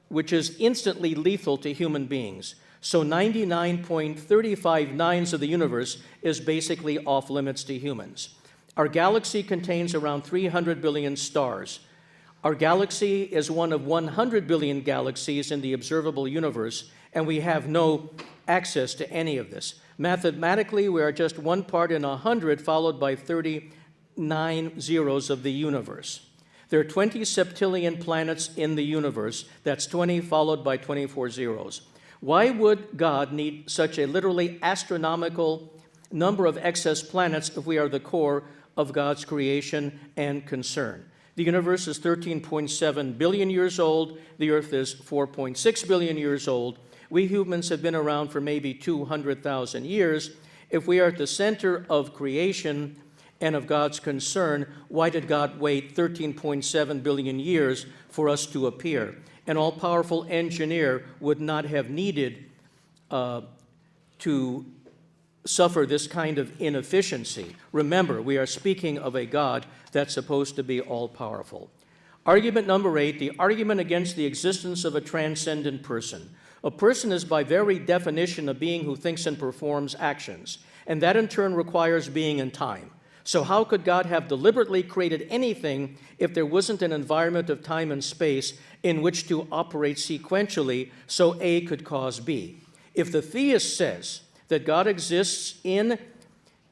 which is instantly lethal to human beings. So 99.359 of the universe is basically off limits to humans. Our galaxy contains around 300 billion stars. Our galaxy is one of 100 billion galaxies in the observable universe, and we have no access to any of this. Mathematically, we are just 1 part in 100, followed by 39 zeros of the universe. There are 20 septillion planets in the universe. That's 20 followed by 24 zeros. Why would God need such a literally astronomical number of excess planets if we are the core of God's creation and concern? The universe is 13.7 billion years old. The Earth is 4.6 billion years old. We humans have been around for maybe 200,000 years. If we are at the center of creation and of God's concern, why did God wait 13.7 billion years for us to appear? An all-powerful engineer would not have needed to suffer this kind of inefficiency. Remember, we are speaking of a God that's supposed to be all-powerful. Argument number 8, the argument against the existence of a transcendent person. A person is by very definition a being who thinks and performs actions, and that in turn requires being in time. So how could God have deliberately created anything if there wasn't an environment of time and space in which to operate sequentially so A could cause B? If the theist says that God exists in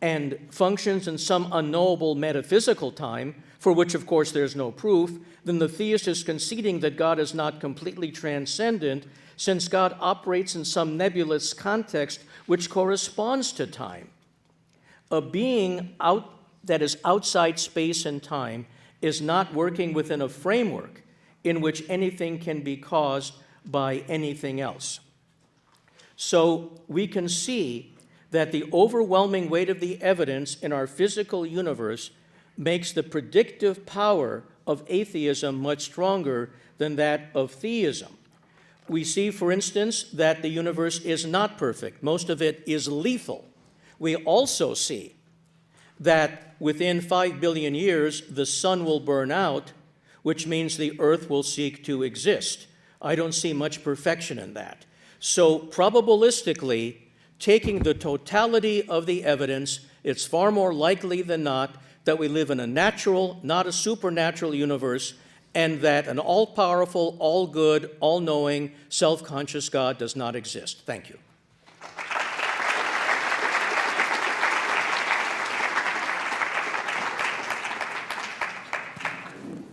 and functions in some unknowable metaphysical time, for which of course there's no proof, then the theist is conceding that God is not completely transcendent, since God operates in some nebulous context which corresponds to time. A being that is outside space and time is not working within a framework in which anything can be caused by anything else. So we can see that the overwhelming weight of the evidence in our physical universe makes the predictive power of atheism much stronger than that of theism. We see, for instance, that the universe is not perfect. Most of it is lethal. We also see that within 5 billion years, the sun will burn out, which means the earth will cease to exist. I don't see much perfection in that. So probabilistically, taking the totality of the evidence, it's far more likely than not that we live in a natural, not a supernatural universe, and that an all-powerful, all-good, all-knowing, self-conscious God does not exist. Thank you.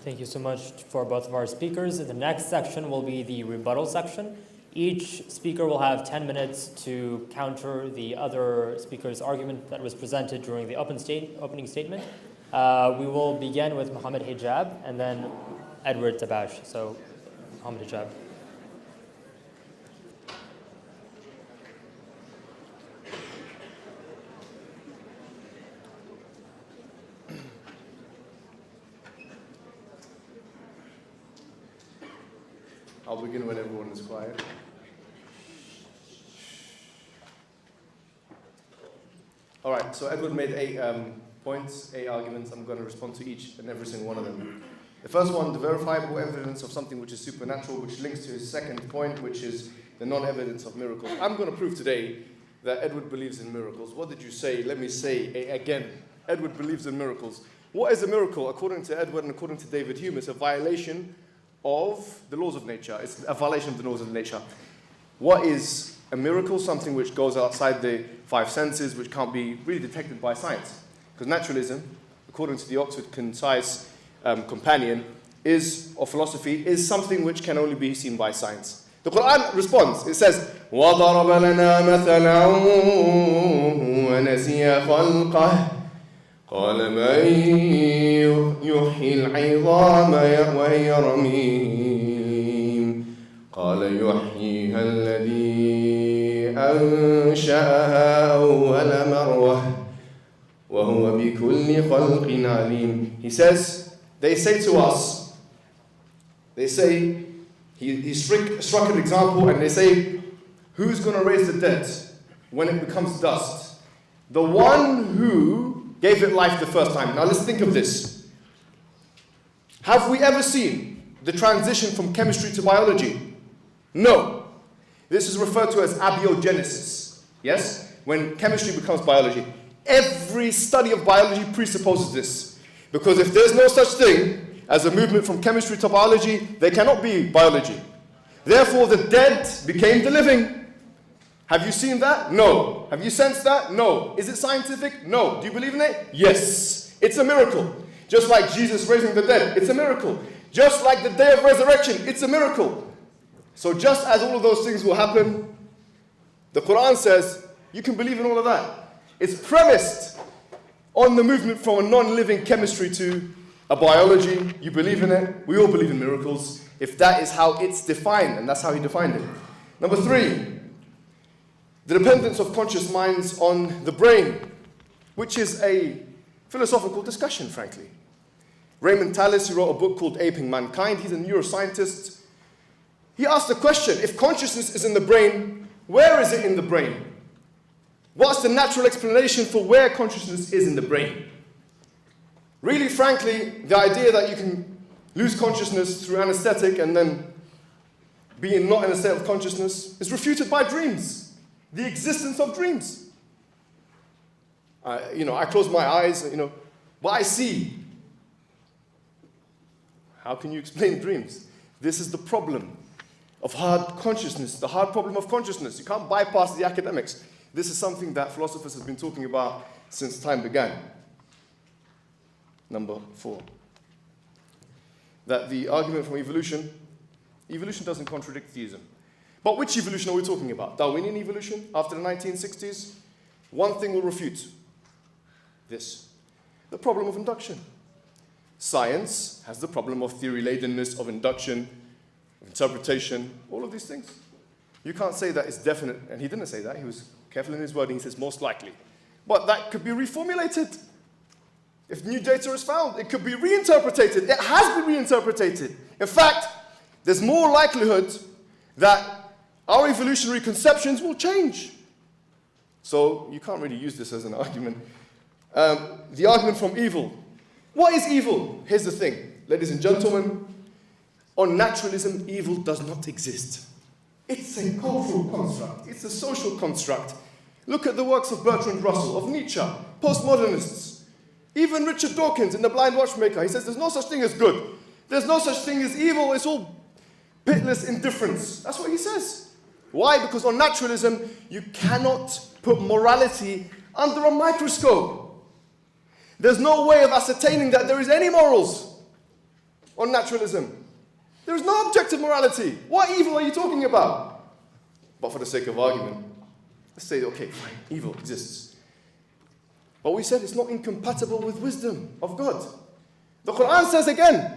Thank you so much for both of our speakers. The next section will be the rebuttal section. Each speaker will have 10 minutes to counter the other speaker's argument that was presented during the opening statement. We will begin with Mohammed Hijab and then Edward Tabash. So, Mohammed Hijab. I'll begin when everyone is quiet. All right, so Edward made 8 points, 8 arguments. I'm going to respond to each and every single one of them. The first one, the verifiable evidence of something which is supernatural, which links to his second point, which is the non-evidence of miracles. I'm going to prove today that Edward believes in miracles. What did you say? Let me say again. Edward believes in miracles. What is a miracle? According to Edward and according to David Hume, it's a violation of the laws of nature. It's a violation of the laws of nature. What is a miracle? Something which goes outside the 5 senses, which can't be really detected by science. Because naturalism, according to the Oxford Concise Companion, or philosophy, is something which can only be seen by science. The Quran responds. It says, وَضَرَبَ لَنَا مَثَلًا وَنَسِيَ خَلْقَهُ قال من يحيي العظام وهي رميم قال يحييها الذي أنشأها أول مرة وهو بكل خلق عليم. He says, they say to us, they say, he struck an example, and they say, who's going to raise the dead when it becomes dust? The one who gave it life the first time. Now let's think of this. Have we ever seen the transition from chemistry to biology? No. This is referred to as abiogenesis. Yes? When chemistry becomes biology. Every study of biology presupposes this. Because if there's no such thing as a movement from chemistry to biology, there cannot be biology. Therefore, the dead became the living. Have you seen that? No. Have you sensed that? No. Is it scientific? No. Do you believe in it? Yes. It's a miracle. Just like Jesus raising the dead, it's a miracle. Just like the day of resurrection, it's a miracle. So just as all of those things will happen, the Quran says you can believe in all of that. It's premised on the movement from a non-living chemistry to a biology. You believe in it. We all believe in miracles. If that is how it's defined, and that's how he defined it. Number 3, the dependence of conscious minds on the brain, which is a philosophical discussion, frankly. Raymond Tallis, who wrote a book called Aping Mankind, he's a neuroscientist. He asked the question, if consciousness is in the brain, where is it in the brain? What's the natural explanation for where consciousness is in the brain? Really, frankly, the idea that you can lose consciousness through anesthetic and then being not in a state of consciousness is refuted by dreams, the existence of dreams. I close my eyes, but I see. How can you explain dreams? This is the problem of hard consciousness, the hard problem of consciousness. You can't bypass the academics. This is something that philosophers have been talking about since time began. Number 4. That the argument from evolution doesn't contradict theism. But which evolution are we talking about? Darwinian evolution after the 1960s? One thing will refute this. The problem of induction. Science has the problem of theory-ladenness, of induction, of interpretation, all of these things. You can't say that it's definite, and he didn't say that. He was careful in his wording. He says most likely. But that could be reformulated. If new data is found, it could be reinterpreted. It has been reinterpreted. In fact, there's more likelihood that our evolutionary conceptions will change. So you can't really use this as an argument. The argument from evil. What is evil? Here's the thing, ladies and gentlemen. On naturalism, evil does not exist. It's a cultural construct. It's a social construct. Look at the works of Bertrand Russell, of Nietzsche, postmodernists. Even Richard Dawkins in The Blind Watchmaker, he says there's no such thing as good. There's no such thing as evil. It's all pitiless indifference. That's what he says. Why? Because on naturalism, you cannot put morality under a microscope. There's no way of ascertaining that there is any morals on naturalism. There is no objective morality. What evil are you talking about? But for the sake of argument, let's say, okay, fine, evil exists. But we said it's not incompatible with wisdom of God. The Quran says again,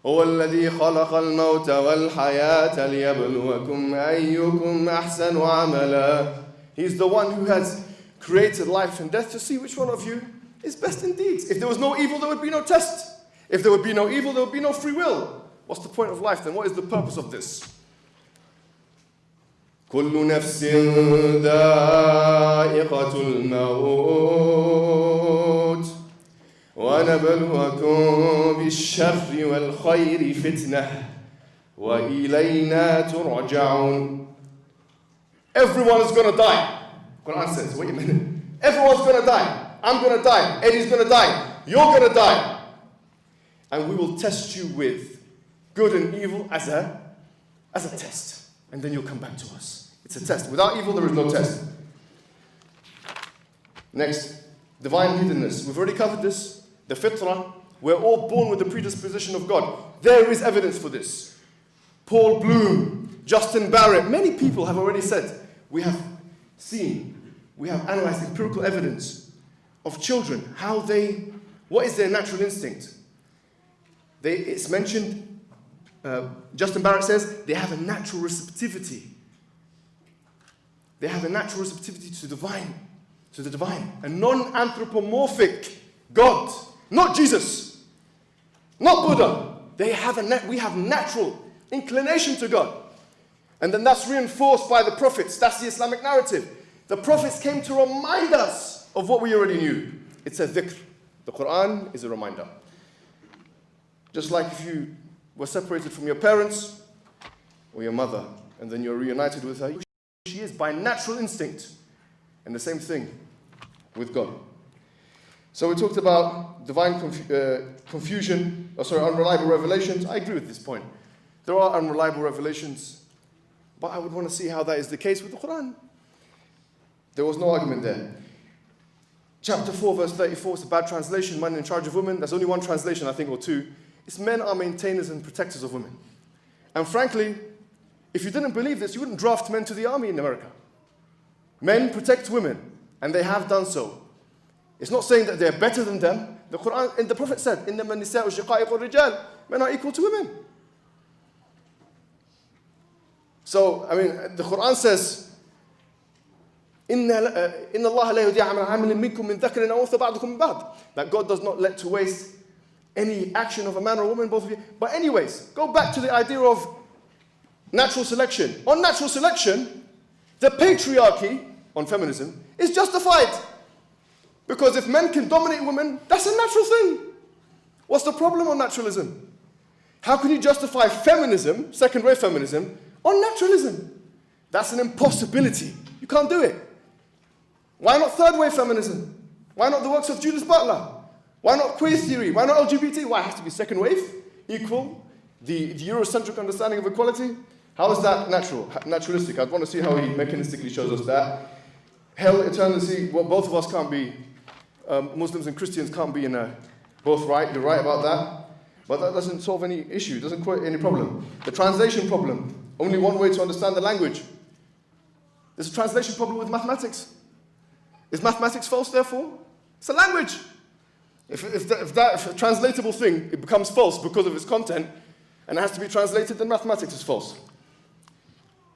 هو الذي خلق الموت والحياة ليبلوكم أيكم أحسن عملا. He's the one who has created life and death to see which one of you is best in deeds. If there was no evil, there would be no test. If there would be no evil, there would be no free will. What's the point of life then? What is the purpose of this? كل نفس ذائقة الموت ونبلوكم بالشر والخير فتنة وإلينا ترجعون. Everyone is going to die. Quran says, wait a minute. Everyone's going to die. I'm going to die. Eddie's going to die. You're going to die. And we will test you with good and evil as a test. And then you'll come back to us. It's a test. Without evil, there is no test. Next, divine hiddenness. We've already covered this. The fitrah. We're all born with the predisposition of God. There is evidence for this. Paul Bloom, Justin Barrett, many people have already said, we have analyzed empirical evidence of children, what is their natural instinct? It's mentioned, Justin Barrett says, they have a natural receptivity. They have a natural receptivity to the divine. A non-anthropomorphic God, not Jesus. not Buddha. We have natural inclination to God. And then that's reinforced by the prophets. That's the Islamic narrative. The prophets came to remind us of what we already knew. It's a dhikr. The Quran is a reminder. Just like if you were separated from your parents or your mother, and then you're reunited with her, she is by natural instinct. And the same thing with God. So we talked about divine unreliable revelations. I agree with this point. There are unreliable revelations, but I would want to see how that is the case with the Quran. There was no argument there. Chapter 4, verse 34, it's a bad translation, man in charge of women. There's only one translation, I think, or two. It's men are maintainers and protectors of women. And frankly, if you didn't believe this, you wouldn't draft men to the army in America. Men protect women, and they have done so. It's not saying that they're better than them. The Quran and the Prophet said, إِنَّمَا النِّسَاءُ شِقَائِقُ الرِّجَالِ Men are equal to women. So, I mean, the Quran says, إِنَّ اللَّهَ لَا يُضِيعُ عَمَلَ عَامِلٍ مِّنكُم مِّن ذَكَرٍ أَوْ أُنثَىٰ بَعْضُكُم مِّن بَعْضٍ. That God does not let to waste any action of a man or a woman, both of you. But anyways, go back to the idea of natural selection. On natural selection, the patriarchy on feminism is justified. Because if men can dominate women, that's a natural thing. What's the problem on naturalism? How can you justify feminism, second-rate feminism, on naturalism? That's an impossibility. You can't do it. Why not third-wave feminism? Why not the works of Judith Butler? Why not queer theory? Why not LGBT? Why it has to be second wave, equal, the Eurocentric understanding of equality? How is that naturalistic? I'd want to see how he mechanistically shows us that. Hell, eternity, well, both of us can't be, Muslims and Christians can't be both right. You're right about that. But that doesn't solve any issue, doesn't create any problem. The translation problem, only one way to understand the language. There's a translation problem with mathematics. Is mathematics false, therefore? It's a language. If a translatable thing, it becomes false because of its content, and it has to be translated, then mathematics is false.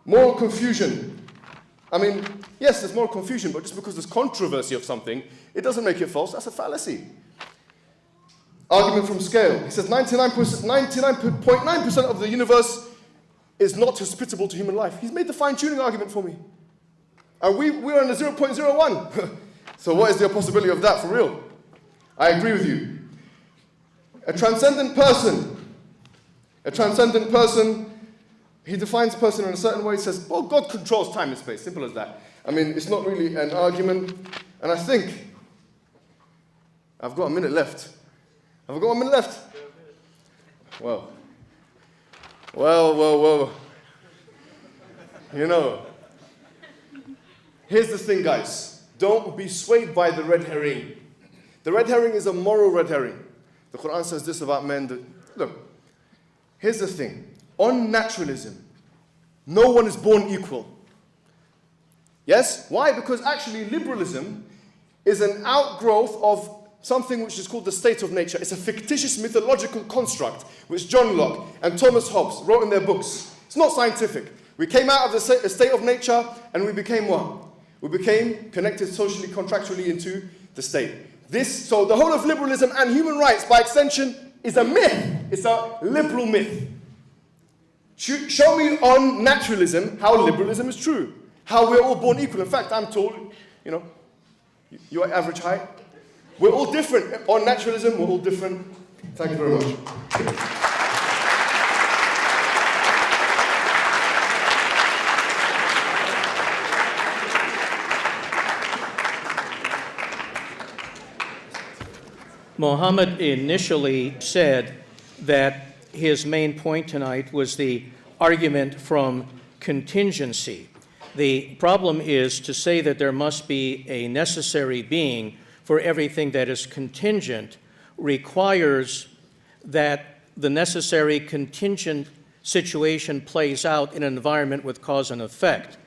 Moral confusion. I mean, yes, there's moral confusion, but just because there's controversy of something, it doesn't make it false. That's a fallacy. Argument from scale. He says 99.9% of the universe is not hospitable to human life. He's made the fine-tuning argument for me. And we're in the 0.01. So what is the possibility of that for real? I agree with you. A transcendent person, he defines person in a certain way. He says, well, God controls time and space. Simple as that. I mean, it's not really an argument. And I think, I've got a minute left. Have I got 1 minute left? Well. You know, here's the thing, guys. Don't be swayed by the red herring. The red herring is a moral red herring. The Quran says this about men. Look, here's the thing. On naturalism, no one is born equal. Yes? Why? Because actually liberalism is an outgrowth of something which is called the state of nature. It's a fictitious mythological construct which John Locke and Thomas Hobbes wrote in their books. It's not scientific. We came out of the state of nature and we became what? We became connected socially, contractually into the state. So the whole of liberalism and human rights, by extension, is a myth. It's a liberal myth. Show me on naturalism how liberalism is true. How we're all born equal. In fact, I'm tall, you know, you're average height. We're all different. On naturalism, we're all different. Thank you very much. Mohammed initially said that his main point tonight was the argument from contingency. The problem is to say that there must be a necessary being for everything that is contingent requires that the necessary contingent situation plays out in an environment with cause and effect.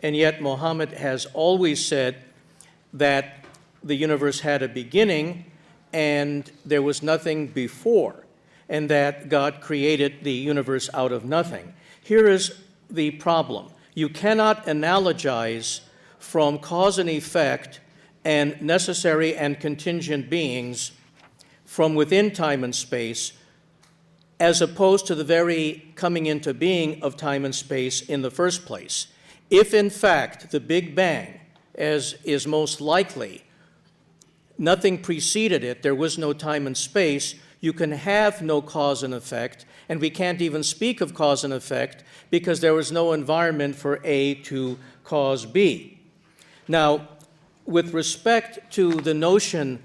And yet Mohammed has always said that the universe had a beginning and there was nothing before, and that God created the universe out of nothing. Here is the problem. You cannot analogize from cause and effect and necessary and contingent beings from within time and space as opposed to the very coming into being of time and space in the first place. If, in fact, the Big Bang, as is most likely, nothing preceded it, there was no time and space, you can have no cause and effect, and we can't even speak of cause and effect because there was no environment for A to cause B. Now, with respect to the notion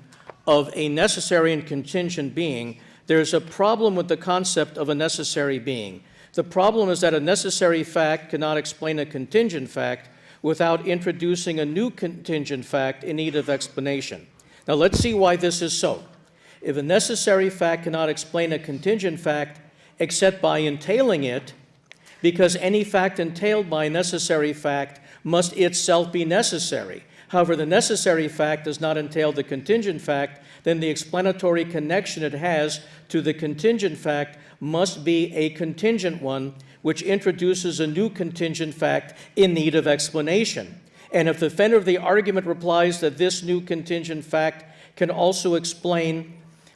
of a necessary and contingent being, there's a problem with the concept of a necessary being. The problem is that a necessary fact cannot explain a contingent fact without introducing a new contingent fact in need of explanation. Now, let's see why this is so. If a necessary fact cannot explain a contingent fact except by entailing it, because any fact entailed by a necessary fact must itself be necessary. However, the necessary fact does not entail the contingent fact, then the explanatory connection it has to the contingent fact must be a contingent one, which introduces a new contingent fact in need of explanation. And if the defender of the argument replies that this new contingent fact can also explain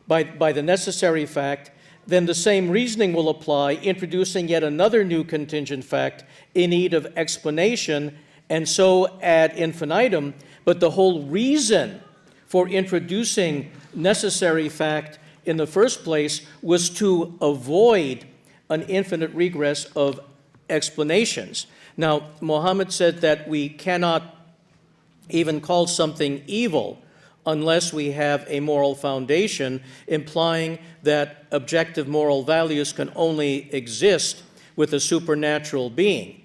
by the necessary fact, then the same reasoning will apply, introducing yet another new contingent fact in need of explanation, and so ad infinitum. But the whole reason for introducing necessary fact in the first place was to avoid an infinite regress of explanations. Now, Muhammad said that we cannot even call something evil unless we have a moral foundation, implying that objective moral values can only exist with a supernatural being.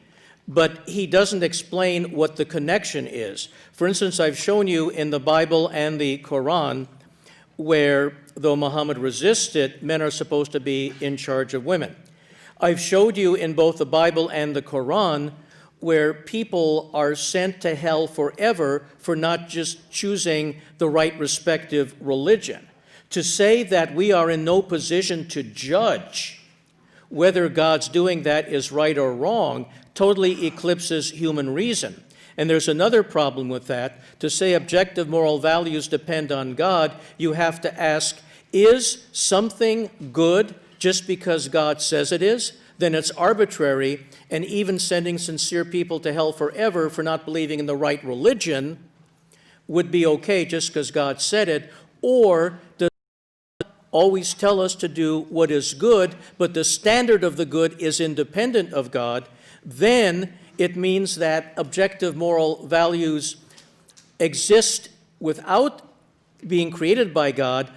But he doesn't explain what the connection is. For instance, I've shown you in the Bible and the Quran where, though Muhammad resists it, men are supposed to be in charge of women. I've showed you in both the Bible and the Quran where people are sent to hell forever for not just choosing the right respective religion. To say that we are in no position to judge whether God's doing that is right or wrong totally eclipses human reason. And there's another problem with that. To say objective moral values depend on God, you have to ask, is something good just because God says it is? Then it's arbitrary, and even sending sincere people to hell forever for not believing in the right religion would be okay just because God said it. Or does God always tell us to do what is good, but the standard of the good is independent of God? Then it means that objective moral values exist without being created by God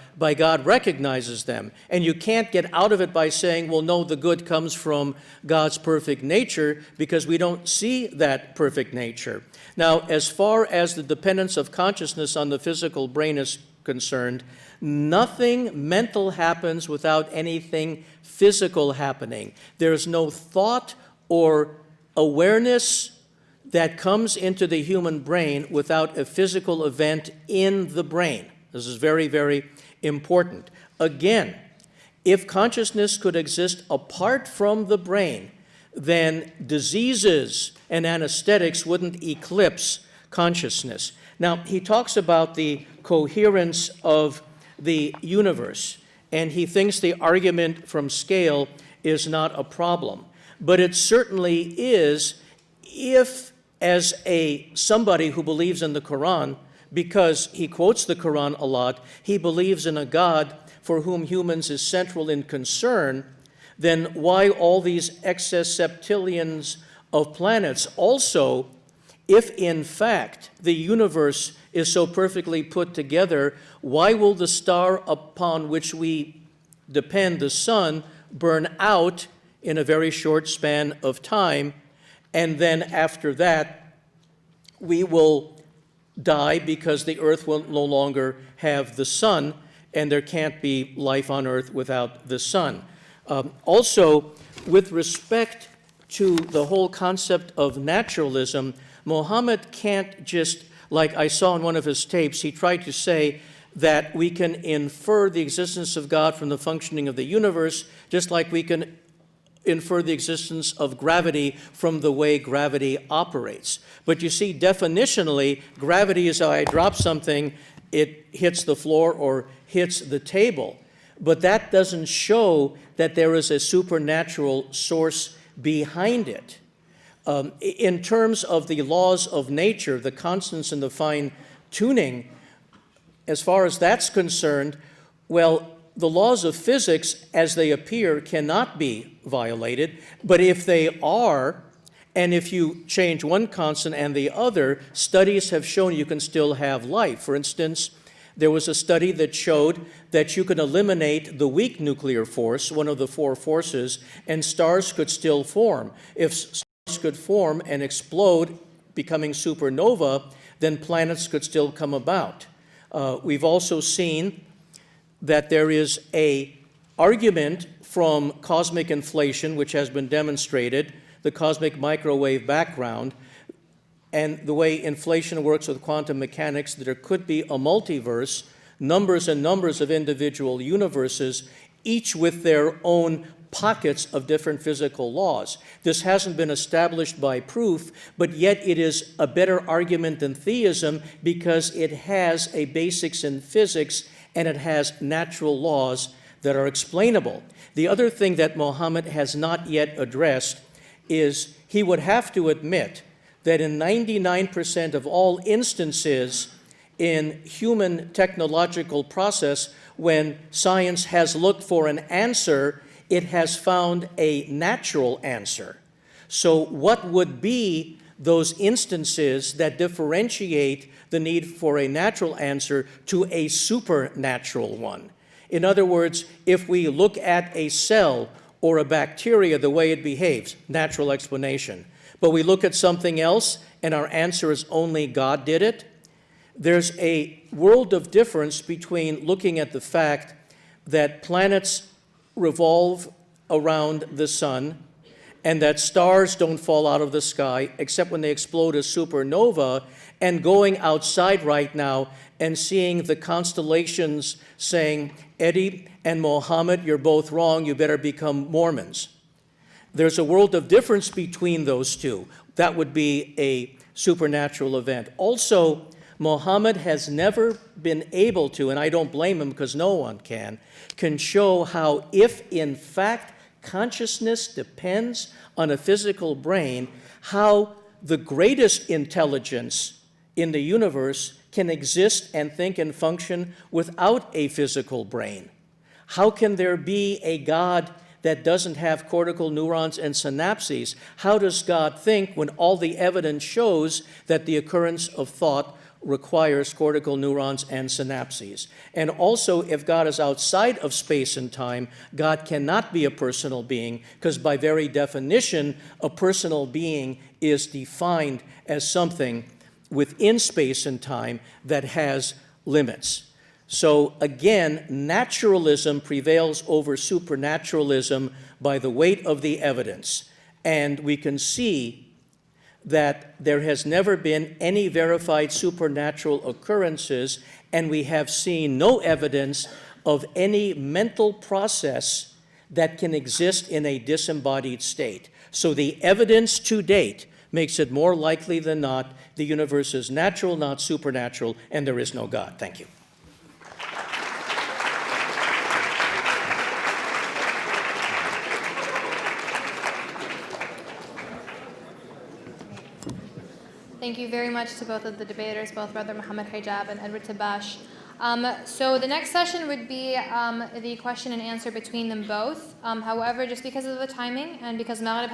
recognizes them. And you can't get out of it by saying, well, no, the good comes from God's perfect nature, because we don't see that perfect nature. Now, as far as the dependence of consciousness on the physical brain is concerned, nothing mental happens without anything physical happening. There's no thought or awareness that comes into the human brain without a physical event in the brain. This is very, very important. Again, if consciousness could exist apart from the brain, then diseases and anesthetics wouldn't eclipse consciousness. Now, he talks about the coherence of the universe, and he thinks the argument from scale is not a problem. But it certainly is if, as somebody who believes in the Quran, because he quotes the Quran a lot, he believes in a God for whom humans is central in concern, then why all these excess septillions of planets? Also, if in fact the universe is so perfectly put together, why will the star upon which we depend, the sun, burn out in a very short span of time, and then after that we will die because the earth will no longer have the sun, and there can't be life on earth without the sun. Also, with respect to the whole concept of naturalism, Muhammad can't just, like I saw in one of his tapes, he tried to say that we can infer the existence of God from the functioning of the universe, just like we can infer the existence of gravity from the way gravity operates. But you see, definitionally, gravity is how I drop something, it hits the floor or hits the table. but that doesn't show that there is a supernatural source behind it. In terms of the laws of nature, the constants and the fine tuning, as far as that's concerned, well, the laws of physics as they appear cannot be violated, but if they are, and if you change one constant and the other, studies have shown you can still have life. For instance, there was a study that showed that you can eliminate the weak nuclear force, one of the four forces, and stars could still form. If stars could form and explode, becoming supernova, then planets could still come about. We've also seen that there is an argument from cosmic inflation, which has been demonstrated, the cosmic microwave background, and the way inflation works with quantum mechanics, that there could be a multiverse, numbers and numbers of individual universes, each with their own pockets of different physical laws. This hasn't been established by proof, but yet it is a better argument than theism because it has a basics in physics and it has natural laws that are explainable. The other thing that Mohammed has not yet addressed is he would have to admit that in 99% of all instances in human technological process, when science has looked for an answer, it has found a natural answer. So what would be those instances that differentiate the need for a natural answer to a supernatural one? In other words, if we look at a cell or a bacteria, the way it behaves, natural explanation. But we look at something else and our answer is only God did it. There's a world of difference between looking at the fact that planets revolve around the sun and that stars don't fall out of the sky except when they explode as supernova, and going outside right now and seeing the constellations saying, Eddie and Mohammed, you're both wrong, you better become Mormons. There's a world of difference between those two. That would be a supernatural event. Also, Mohammed has never been able to, and I don't blame him because no one can show how if in fact consciousness depends on a physical brain, how the greatest intelligence in the universe can exist and think and function without a physical brain. How can there be a God that doesn't have cortical neurons and synapses? How does God think when all the evidence shows that the occurrence of thought requires cortical neurons and synapses? And also, if God is outside of space and time, God cannot be a personal being, because by very definition, a personal being is defined as something within space and time that has limits. So again, naturalism prevails over supernaturalism by the weight of the evidence. And we can see that there has never been any verified supernatural occurrences, and we have seen no evidence of any mental process that can exist in a disembodied state. So the evidence to date makes it more likely than not the universe is natural, not supernatural, and there is no God. Thank you. Thank you very much to both of the debaters, both Brother Mohammed Hijab and Edward Tabash. So the next session would be the question and answer between them both. However, just because of the timing and because Maghrib